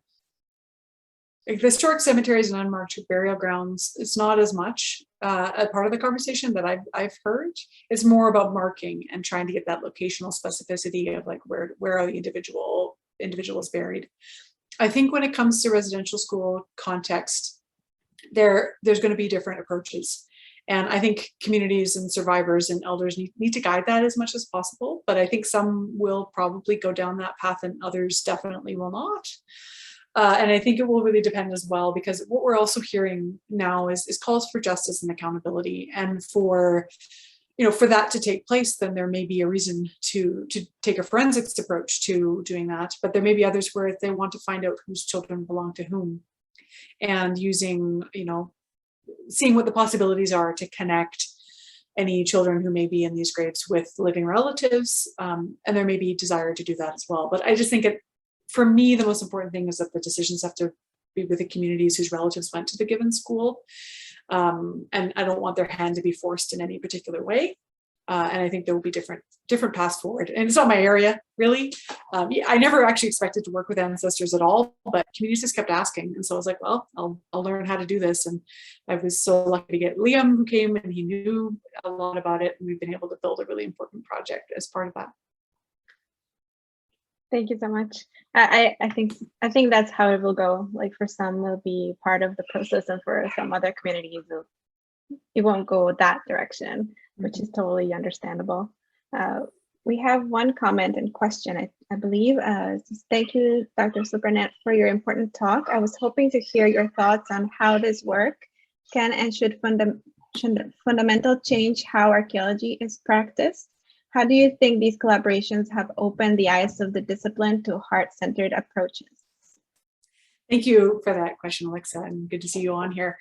historic cemeteries and unmarked burial grounds, it's not as much a part of the conversation that I've heard. It's more about marking and trying to get that locational specificity of like where are the individuals buried. I think when it comes to residential school context, there's going to be different approaches, and I think communities and survivors and elders need to guide that as much as possible. But I think some will probably go down that path, and others definitely will not. And I think it will really depend as well, because what we're also hearing now is calls for justice and accountability, and for that to take place, then there may be a reason to take a forensics approach to doing that. But there may be others where they want to find out whose children belong to whom, and using, seeing what the possibilities are to connect any children who may be in these graves with living relatives. And there may be desire to do that as well. But I just think for me, the most important thing is that the decisions have to be with the communities whose relatives went to the given school. And I don't want their hand to be forced in any particular way. And I think there will be different paths forward. And it's not my area, really. I never actually expected to work with ancestors at all, but communities just kept asking. And so I was like, well, I'll learn how to do this. And I was so lucky to get Liam, who came, and he knew a lot about it. And we've been able to build a really important project as part of that. Thank you so much. I think that's how it will go. Like, for some, will be part of the process, and for some other communities, it won't go that direction, which is totally understandable. We have one comment and question, I believe. Thank you, Dr. Supernant, for your important talk. I was hoping to hear your thoughts on how this work can and should fundamental change how archaeology is practiced. How do you think these collaborations have opened the eyes of the discipline to heart-centered approaches? Thank you for that question, Alexa, and good to see you on here.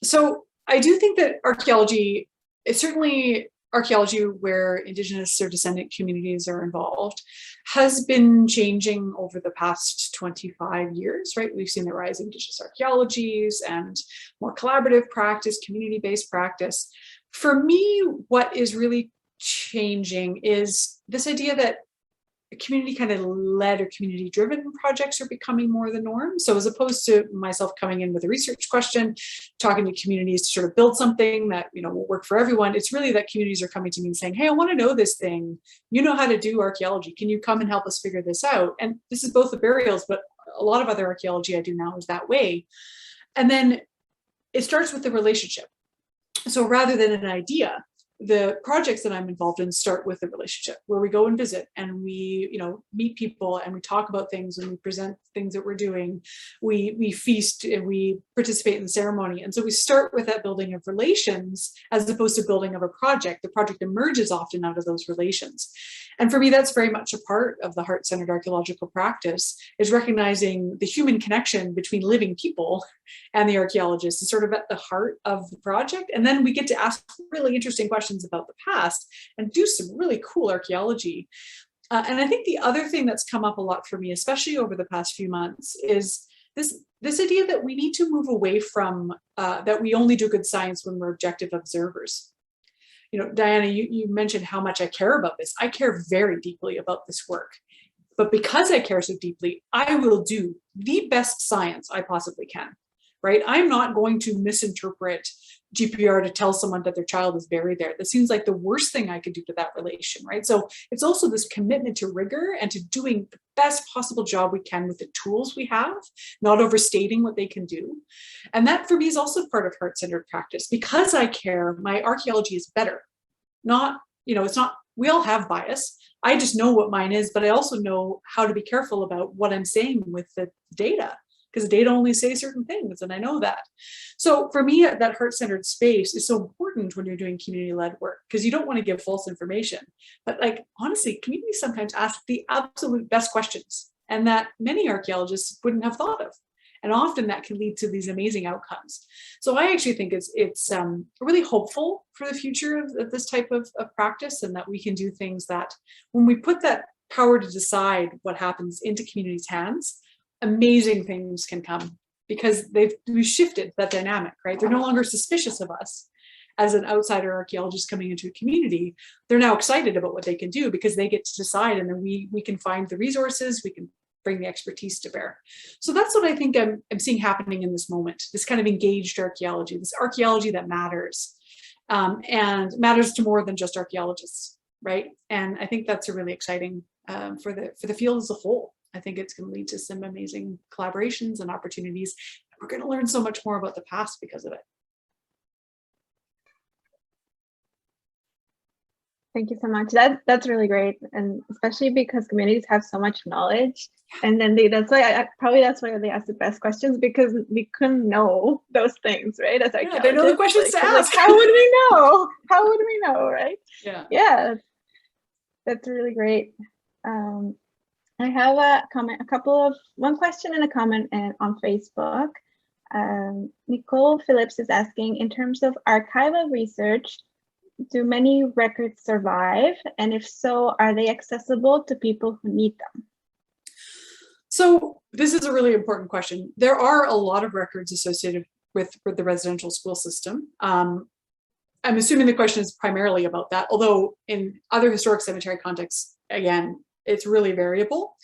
So I do think that archaeology is certainly archaeology where Indigenous or descendant communities are involved has been changing over the past 25 years, right? We've seen the rise of Indigenous archaeologies and more collaborative practice, community-based practice. For me, what is really changing is this idea that community kind of led or community driven projects are becoming more the norm. So as opposed to myself coming in with a research question, talking to communities to sort of build something that, you know, will work for everyone, it's really that communities are coming to me and saying, hey, I want to know this thing. You know how to do archaeology. Can you come and help us figure this out? And this is both the burials, but a lot of other archaeology I do now is that way. And then it starts with the relationship. So rather than an idea, the projects that I'm involved in start with the relationship, where we go and visit and we, you know, meet people and we talk about things and we present things that we're doing. We feast and we participate in the ceremony. And so we start with that building of relations as opposed to building of a project. The project emerges often out of those relations. And for me, that's very much a part of the heart-centered archaeological practice, is recognizing the human connection between living people and the archaeologist is sort of at the heart of the project. And then we get to ask really interesting questions about the past and do some really cool archaeology. And I think the other thing that's come up a lot for me, especially over the past few months, is this idea that we need to move away from that we only do good science when we're objective observers. You know, Diana, you mentioned how much I care about this. I care very deeply about this work. But because I care so deeply, I will do the best science I possibly can, right? I'm not going to misinterpret GPR to tell someone that their child is buried there. That seems like the worst thing I could do to that relation, right? So it's also this commitment to rigor and to doing the best possible job we can with the tools we have, not overstating what they can do. And that for me is also part of heart-centered practice. Because I care, my archaeology is better. Not, you know, it's not, we all have bias. I just know what mine is, but I also know how to be careful about what I'm saying with the data, because data only say certain things, and I know that. So for me, that heart-centered space is so important when you're doing community-led work, because you don't want to give false information. But like, honestly, communities sometimes ask the absolute best questions, and that many archaeologists wouldn't have thought of. And often that can lead to these amazing outcomes. So I actually think it's really hopeful for the future of this type of practice, and that we can do things that when we put that power to decide what happens into communities' hands, amazing things can come, because we've shifted that dynamic, right? They're no longer suspicious of us as an outsider archaeologist coming into a community. They're now excited about what they can do because they get to decide, and then we can find the resources, we can bring the expertise to bear. So that's what I think I'm seeing happening in this moment, this kind of engaged archaeology, this archaeology that matters, and matters to more than just archaeologists, right? And I think that's a really exciting for the field as a whole. I think it's going to lead to some amazing collaborations and opportunities. We're going to learn so much more about the past because of it. Thank you so much. That's really great, and especially because communities have so much knowledge, and then that's why they ask the best questions, because we couldn't know those things, right? As archaeologists, they know the questions to ask. Like, how would we know? How would we know, right? Yeah, that's really great. I have a comment, one question and a comment on Facebook. Nicole Phillips is asking, in terms of archival research, do many records survive? And if so, are they accessible to people who need them? So this is a really important question. There are a lot of records associated with the residential school system. I'm assuming the question is primarily about that, although in other historic cemetery contexts, again, it's really variable.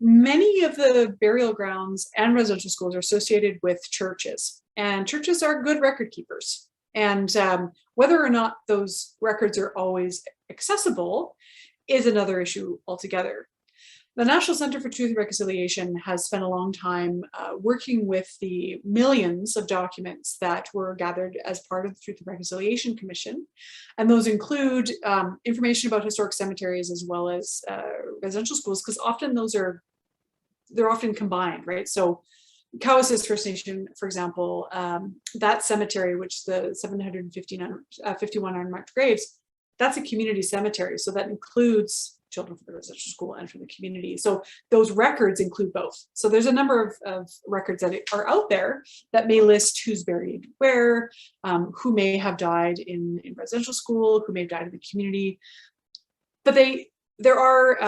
Many of the burial grounds and residential schools are associated with churches, and churches are good record keepers. And whether or not those records are always accessible is another issue altogether. The National Center for Truth and Reconciliation has spent a long time working with the millions of documents that were gathered as part of the Truth and Reconciliation Commission. And those include information about historic cemeteries as well as residential schools, because often they're often combined, right? So Cowessess First Nation, for example, that cemetery, which the 751 unmarked graves, that's a community cemetery. So that includes children from the residential school and from the community. So those records include both. So there's a number of records that are out there that may list who's buried where, who may have died in residential school, who may have died in the community. But there are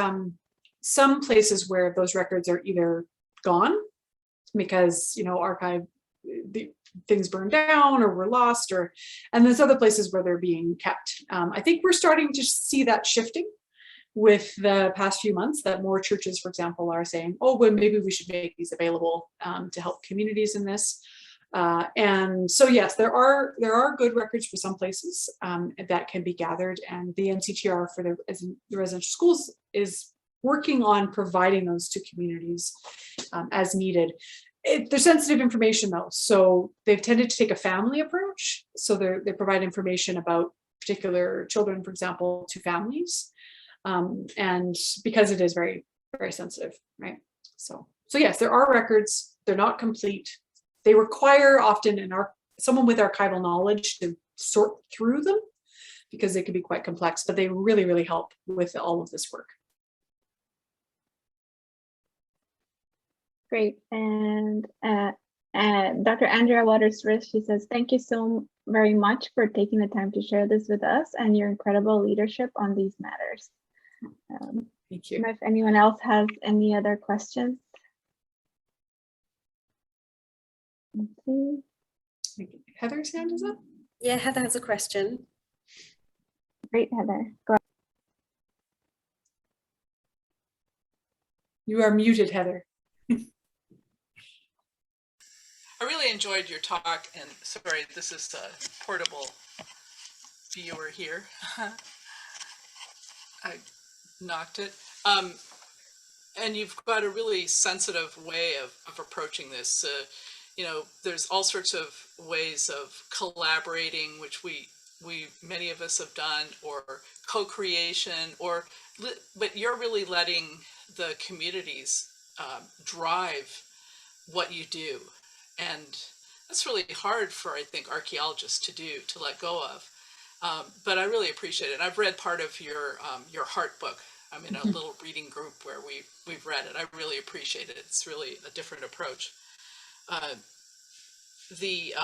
some places where those records are either gone because, you know, things burned down or were lost, and there's other places where they're being kept. I think we're starting to see that shifting with the past few months, that more churches, for example, are saying, oh, well, maybe we should make these available to help communities in this. And so, yes, there are good records for some places that can be gathered, and the NCTR for the residential schools is working on providing those to communities as needed. They're sensitive information though, so they've tended to take a family approach. So they provide information about particular children, for example, to families, and because it is very, very sensitive, right? So yes, there are records. They're not complete. They require often someone with archival knowledge to sort through them because they can be quite complex, but they really, really help with all of this work. Great. And Dr. Andrea Waters-Riss, she says, thank you so very much for taking the time to share this with us and your incredible leadership on these matters. Thank you. If anyone else has any other questions. Let's see. Heather's hand is up. Yeah, Heather has a question. Great, Heather. Go ahead. You are muted, Heather. I really enjoyed your talk, and sorry, this is a portable viewer here. I knocked it. And you've got a really sensitive way of approaching this. You know, there's all sorts of ways of collaborating, which many of us have done, or co-creation, but you're really letting the communities drive what you do. And that's really hard for, I think, archaeologists to let go of. But I really appreciate it. I've read part of your heart book. I'm in a little reading group where we've read it. I really appreciate it. It's really a different approach. The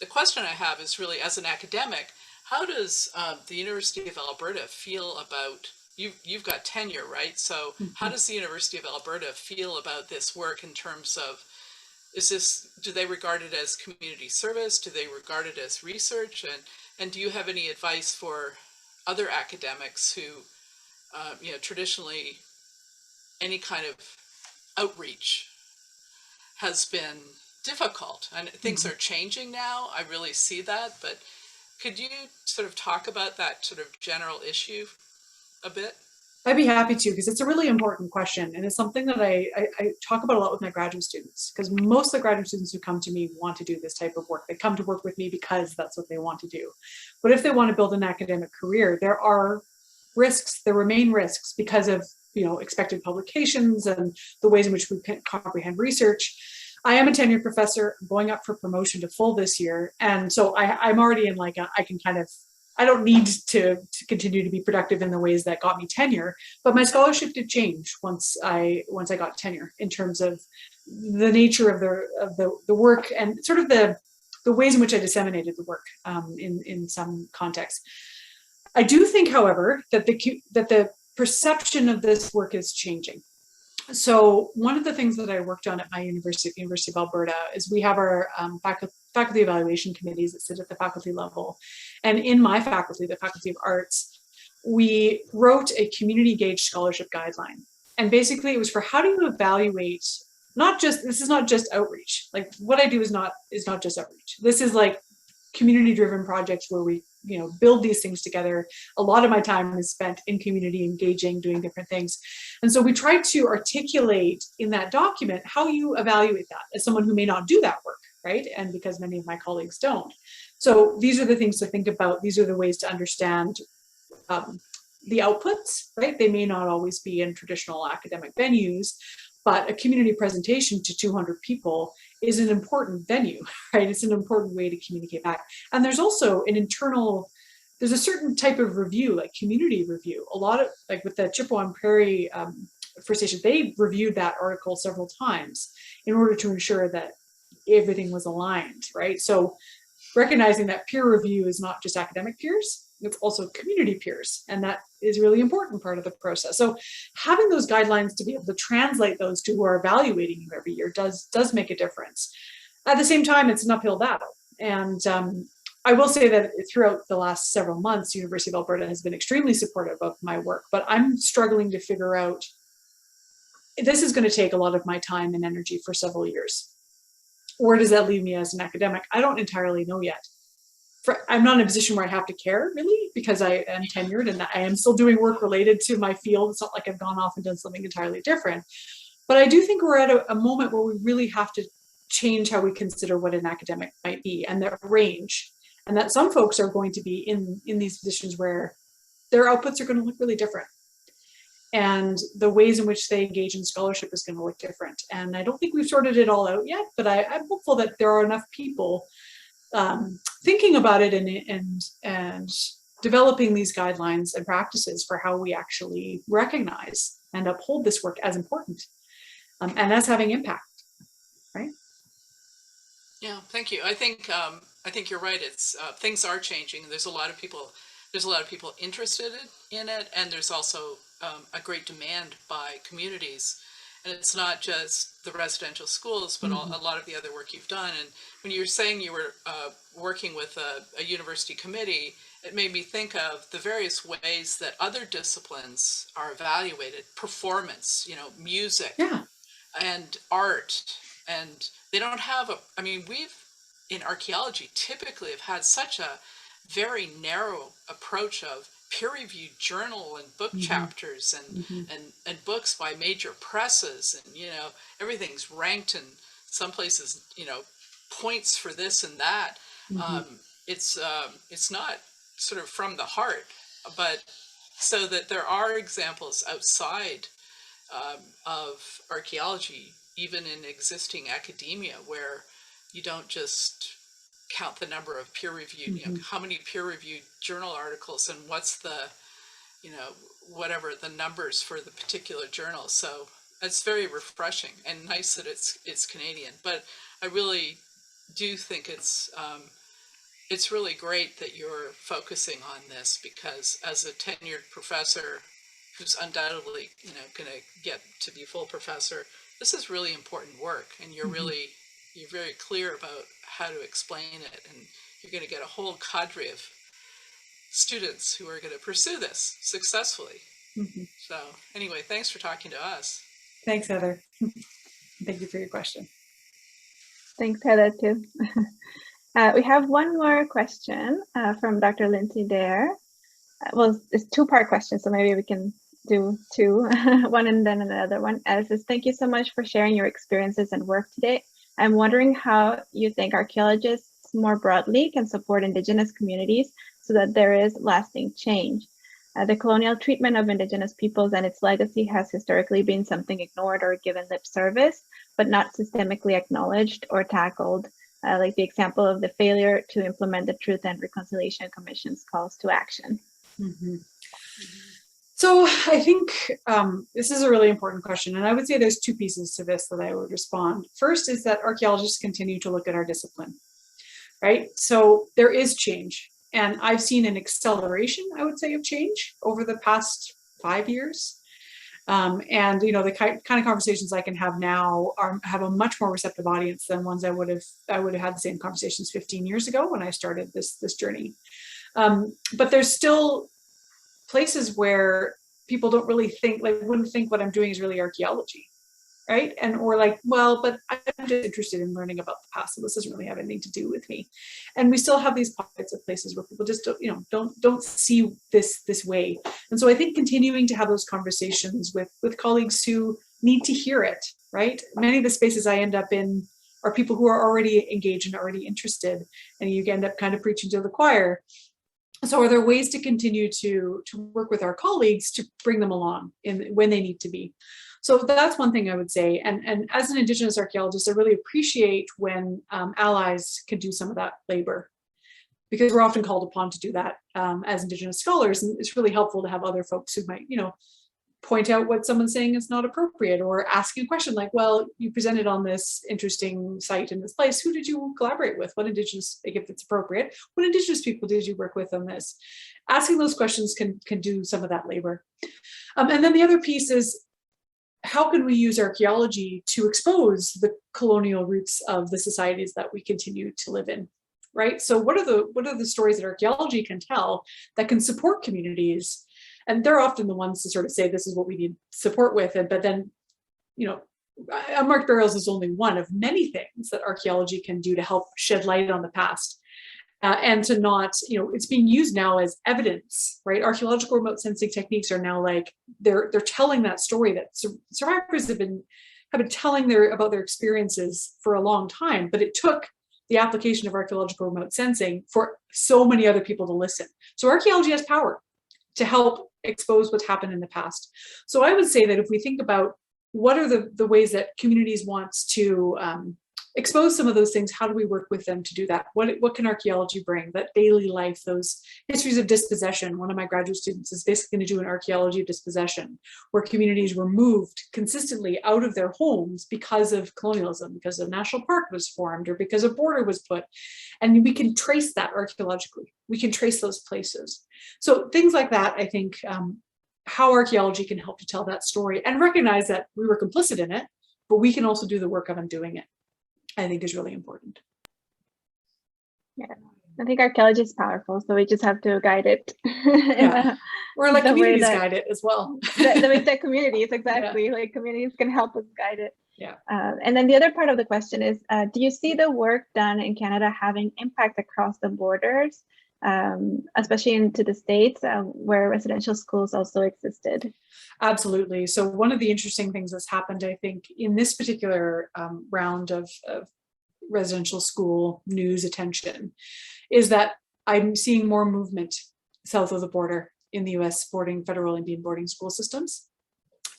question I have is really, as an academic, how does the University of Alberta feel about, you've got tenure, right? So how does the University of Alberta feel about this work in terms of, do they regard it as community service? Do they regard it as research? And do you have any advice for other academics who, you know, traditionally any kind of outreach has been difficult, and things are changing now? I really see that, but could you sort of talk about that sort of general issue a bit? I'd be happy to, because it's a really important question, and it's something that I talk about a lot with my graduate students, because most of the graduate students who come to me want to do this type of work. They come to work with me because that's what they want to do. But if they want to build an academic career, there are risks, there remain risks because of, you know, expected publications and the ways in which we can comprehend research. I am a tenured professor, going up for promotion to full this year, and so I'm already in like I don't need to continue to be productive in the ways that got me tenure, but my scholarship did change once I got tenure in terms of the nature of the work and sort of the ways in which I disseminated the work in some contexts. I do think, however, that the perception of this work is changing. So one of the things that I worked on at my university, the University of Alberta, is we have our faculty evaluation committees that sit at the faculty level. And in my faculty, the Faculty of Arts, we wrote a community engaged scholarship guideline. And basically it was for how do you evaluate, this is not just outreach. Like what I do is not just outreach. This is like community driven projects where we, you know, build these things together. A lot of my time is spent in community, engaging, doing different things. And so we try to articulate in that document how you evaluate that as someone who may not do that work, right? And because many of my colleagues don't. So these are the things to think about. These are the ways to understand the outputs, right? They may not always be in traditional academic venues, but a community presentation to 200 people is an important venue, right? It's an important way to communicate back. And there's also an internal there's a certain type of review, like community review. A lot of, like with the Chippewa and Prairie First Nation, they reviewed that article several times in order to ensure that everything was aligned, right? So recognizing that peer review is not just academic peers, it's also community peers, and that is a really important part of the process. So having those guidelines to be able to translate those to who are evaluating you every year does make a difference. At the same time, it's an uphill battle. And I will say that throughout the last several months, University of Alberta has been extremely supportive of my work, but I'm struggling to figure out, this is going to take a lot of my time and energy for several years. Where does that leave me as an academic? I don't entirely know yet. I'm not in a position where I have to care, really, because I am tenured and I am still doing work related to my field. It's not like I've gone off and done something entirely different. But I do think we're at a moment where we really have to change how we consider what an academic might be and their range. And that some folks are going to be in these positions where their outputs are going to look really different. And the ways in which they engage in scholarship is going to look different. And I don't think we've sorted it all out yet, but I'm hopeful that there are enough people thinking about it and developing these guidelines and practices for how we actually recognize and uphold this work as important and as having impact, right? Yeah, thank you. I think you're right. It's things are changing. There's a lot of people interested in it, and there's also a great demand by communities. And it's not just the residential schools, but a lot of the other work you've done. And when you were saying you were working with a university committee, it made me think of the various ways that other disciplines are evaluated: performance, music, and art. And they don't have we've in archaeology typically have had such a very narrow approach of peer-reviewed journal and book chapters and books by major presses, and everything's ranked, and some places points for this and that. It's not sort of from the heart, but so that there are examples outside of archaeology, even in existing academia, where you don't just count the number of peer-reviewed, how many peer-reviewed journal articles and what's the, whatever the numbers for the particular journal. So it's very refreshing and nice that it's Canadian. But I really do think it's really great that you're focusing on this, because as a tenured professor who's undoubtedly, going to get to be full professor, this is really important work, and you're very clear about how to explain it, and you're going to get a whole cadre of students who are going to pursue this successfully. So anyway, thanks for talking to us. Thanks, Heather. Thank you for your question. Thanks, Heather, too. We have one more question from Dr. Lindsay Dare. Well, it's a two-part question, so maybe we can do two, one and then another one. It says, thank you so much for sharing your experiences and work today. I'm wondering how you think archaeologists more broadly can support Indigenous communities so that there is lasting change. The colonial treatment of Indigenous peoples and its legacy has historically been something ignored or given lip service, but not systemically acknowledged or tackled, like the example of the failure to implement the Truth and Reconciliation Commission's calls to action. So I think this is a really important question, and I would say there's two pieces to this that I would respond. First is that archaeologists continue to look at our discipline, right? So there is change, and I've seen an acceleration, I would say, of change over the past 5 years. And the kind of conversations I can have now have a much more receptive audience than ones I would have had the same conversations 15 years ago when I started this journey. But there's still places where people don't really think, wouldn't think what I'm doing is really archaeology, right? And or like, well, but I'm just interested in learning about the past, so this doesn't really have anything to do with me. And we still have these pockets of places where people just don't see this way. And so I think continuing to have those conversations with colleagues who need to hear it, right? Many of the spaces I end up in are people who are already engaged and already interested, and you end up kind of preaching to the choir. So are there ways to continue to work with our colleagues to bring them along when they need to be? So that's one thing I would say. And as an Indigenous archaeologist, I really appreciate when allies can do some of that labor. because we're often called upon to do that as Indigenous scholars, and it's really helpful to have other folks who might, point out what someone's saying is not appropriate, or asking a question like, well, you presented on this interesting site in this place, who did you collaborate with? What Indigenous, like if it's appropriate, what Indigenous people did you work with on this? Asking those questions can do some of that labor. And then the other piece is, how can we use archaeology to expose the colonial roots of the societies that we continue to live in, right? So what are the stories that archaeology can tell that can support communities? And they're often the ones to sort of say, this is what we need support with. But then, unmarked burials is only one of many things that archaeology can do to help shed light on the past. And to not, it's being used now as evidence, right? Archaeological remote sensing techniques are now like, they're telling that story that survivors have been telling about their experiences for a long time, but it took the application of archaeological remote sensing for so many other people to listen. So archaeology has power to help expose what's happened in the past. So I would say that if we think about what are the ways that communities want to expose some of those things, how do we work with them to do that? What can archaeology bring? That daily life, those histories of dispossession. One of my graduate students is basically going to do an archaeology of dispossession, where communities were moved consistently out of their homes because of colonialism, because a national park was formed, or because a border was put. And we can trace that archaeologically. We can trace those places. So things like that, I think, how archaeology can help to tell that story and recognize that we were complicit in it, but we can also do the work of undoing it, I think is really important. Yeah, I think archaeology is powerful, so we just have to guide it. Yeah. Or let communities guide it as well. the way that communities, exactly, like communities can help us guide it. Yeah. And then the other part of the question is, do you see the work done in Canada having impact across the borders, especially into the States where residential schools also existed? Absolutely. So one of the interesting things that's happened, I think, in this particular round of residential school news attention is that I'm seeing more movement south of the border in the US supporting federal Indian boarding school systems.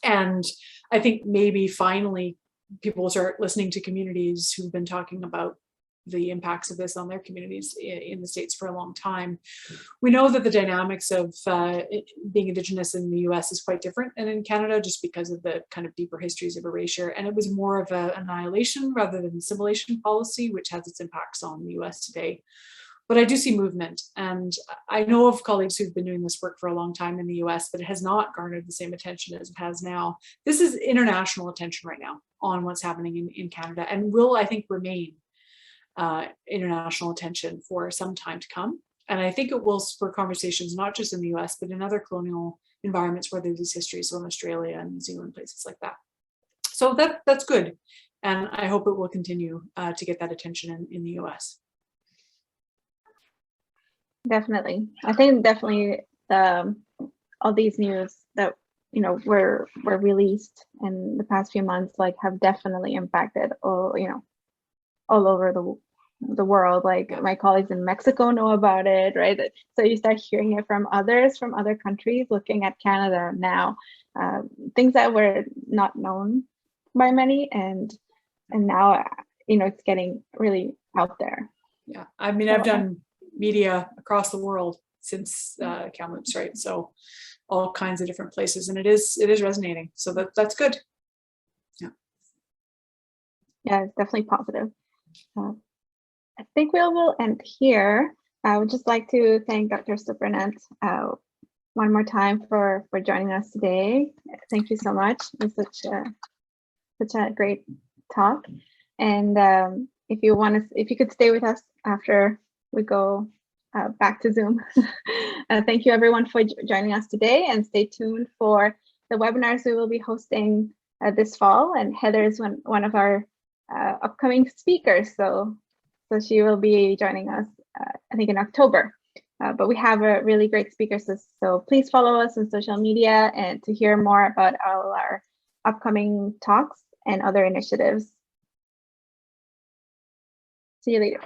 And I think maybe finally people will start listening to communities who've been talking about the impacts of this on their communities in the States for a long time. We know that the dynamics of being Indigenous in the US is quite different than in Canada, just because of the kind of deeper histories of erasure. And it was more of an annihilation rather than assimilation policy, which has its impacts on the US today. But I do see movement. And I know of colleagues who've been doing this work for a long time in the US, but it has not garnered the same attention as it has now. This is international attention right now on what's happening in Canada, and will, I think, remain international attention for some time to come. And I think it will spur conversations, not just in the US, but in other colonial environments where there's these histories, so in Australia and New Zealand, places like that. So that's good. And I hope it will continue to get that attention in the US. Definitely. I think definitely all these news that were released in the past few months have definitely impacted all over the world. Like my colleagues in Mexico know about it, right? So you start hearing it from others from other countries looking at Canada now, things that were not known by many, and now it's getting really out there. Yeah, I mean, I've done media across the world since Kamloops, right? So all kinds of different places, and it is resonating. So that's good. Yeah, it's definitely positive. I think we will end here. I would just like to thank Dr. Supernant one more time for joining us today. Thank you so much. It was such a great talk. And if you could stay with us after we go back to Zoom. Thank you everyone for joining us today, and stay tuned for the webinars we will be hosting this fall. And Heather is one of our upcoming speakers, so she will be joining us I think in October. But we have a really great speaker list, so please follow us on social media and to hear more about all our upcoming talks and other initiatives. See you later.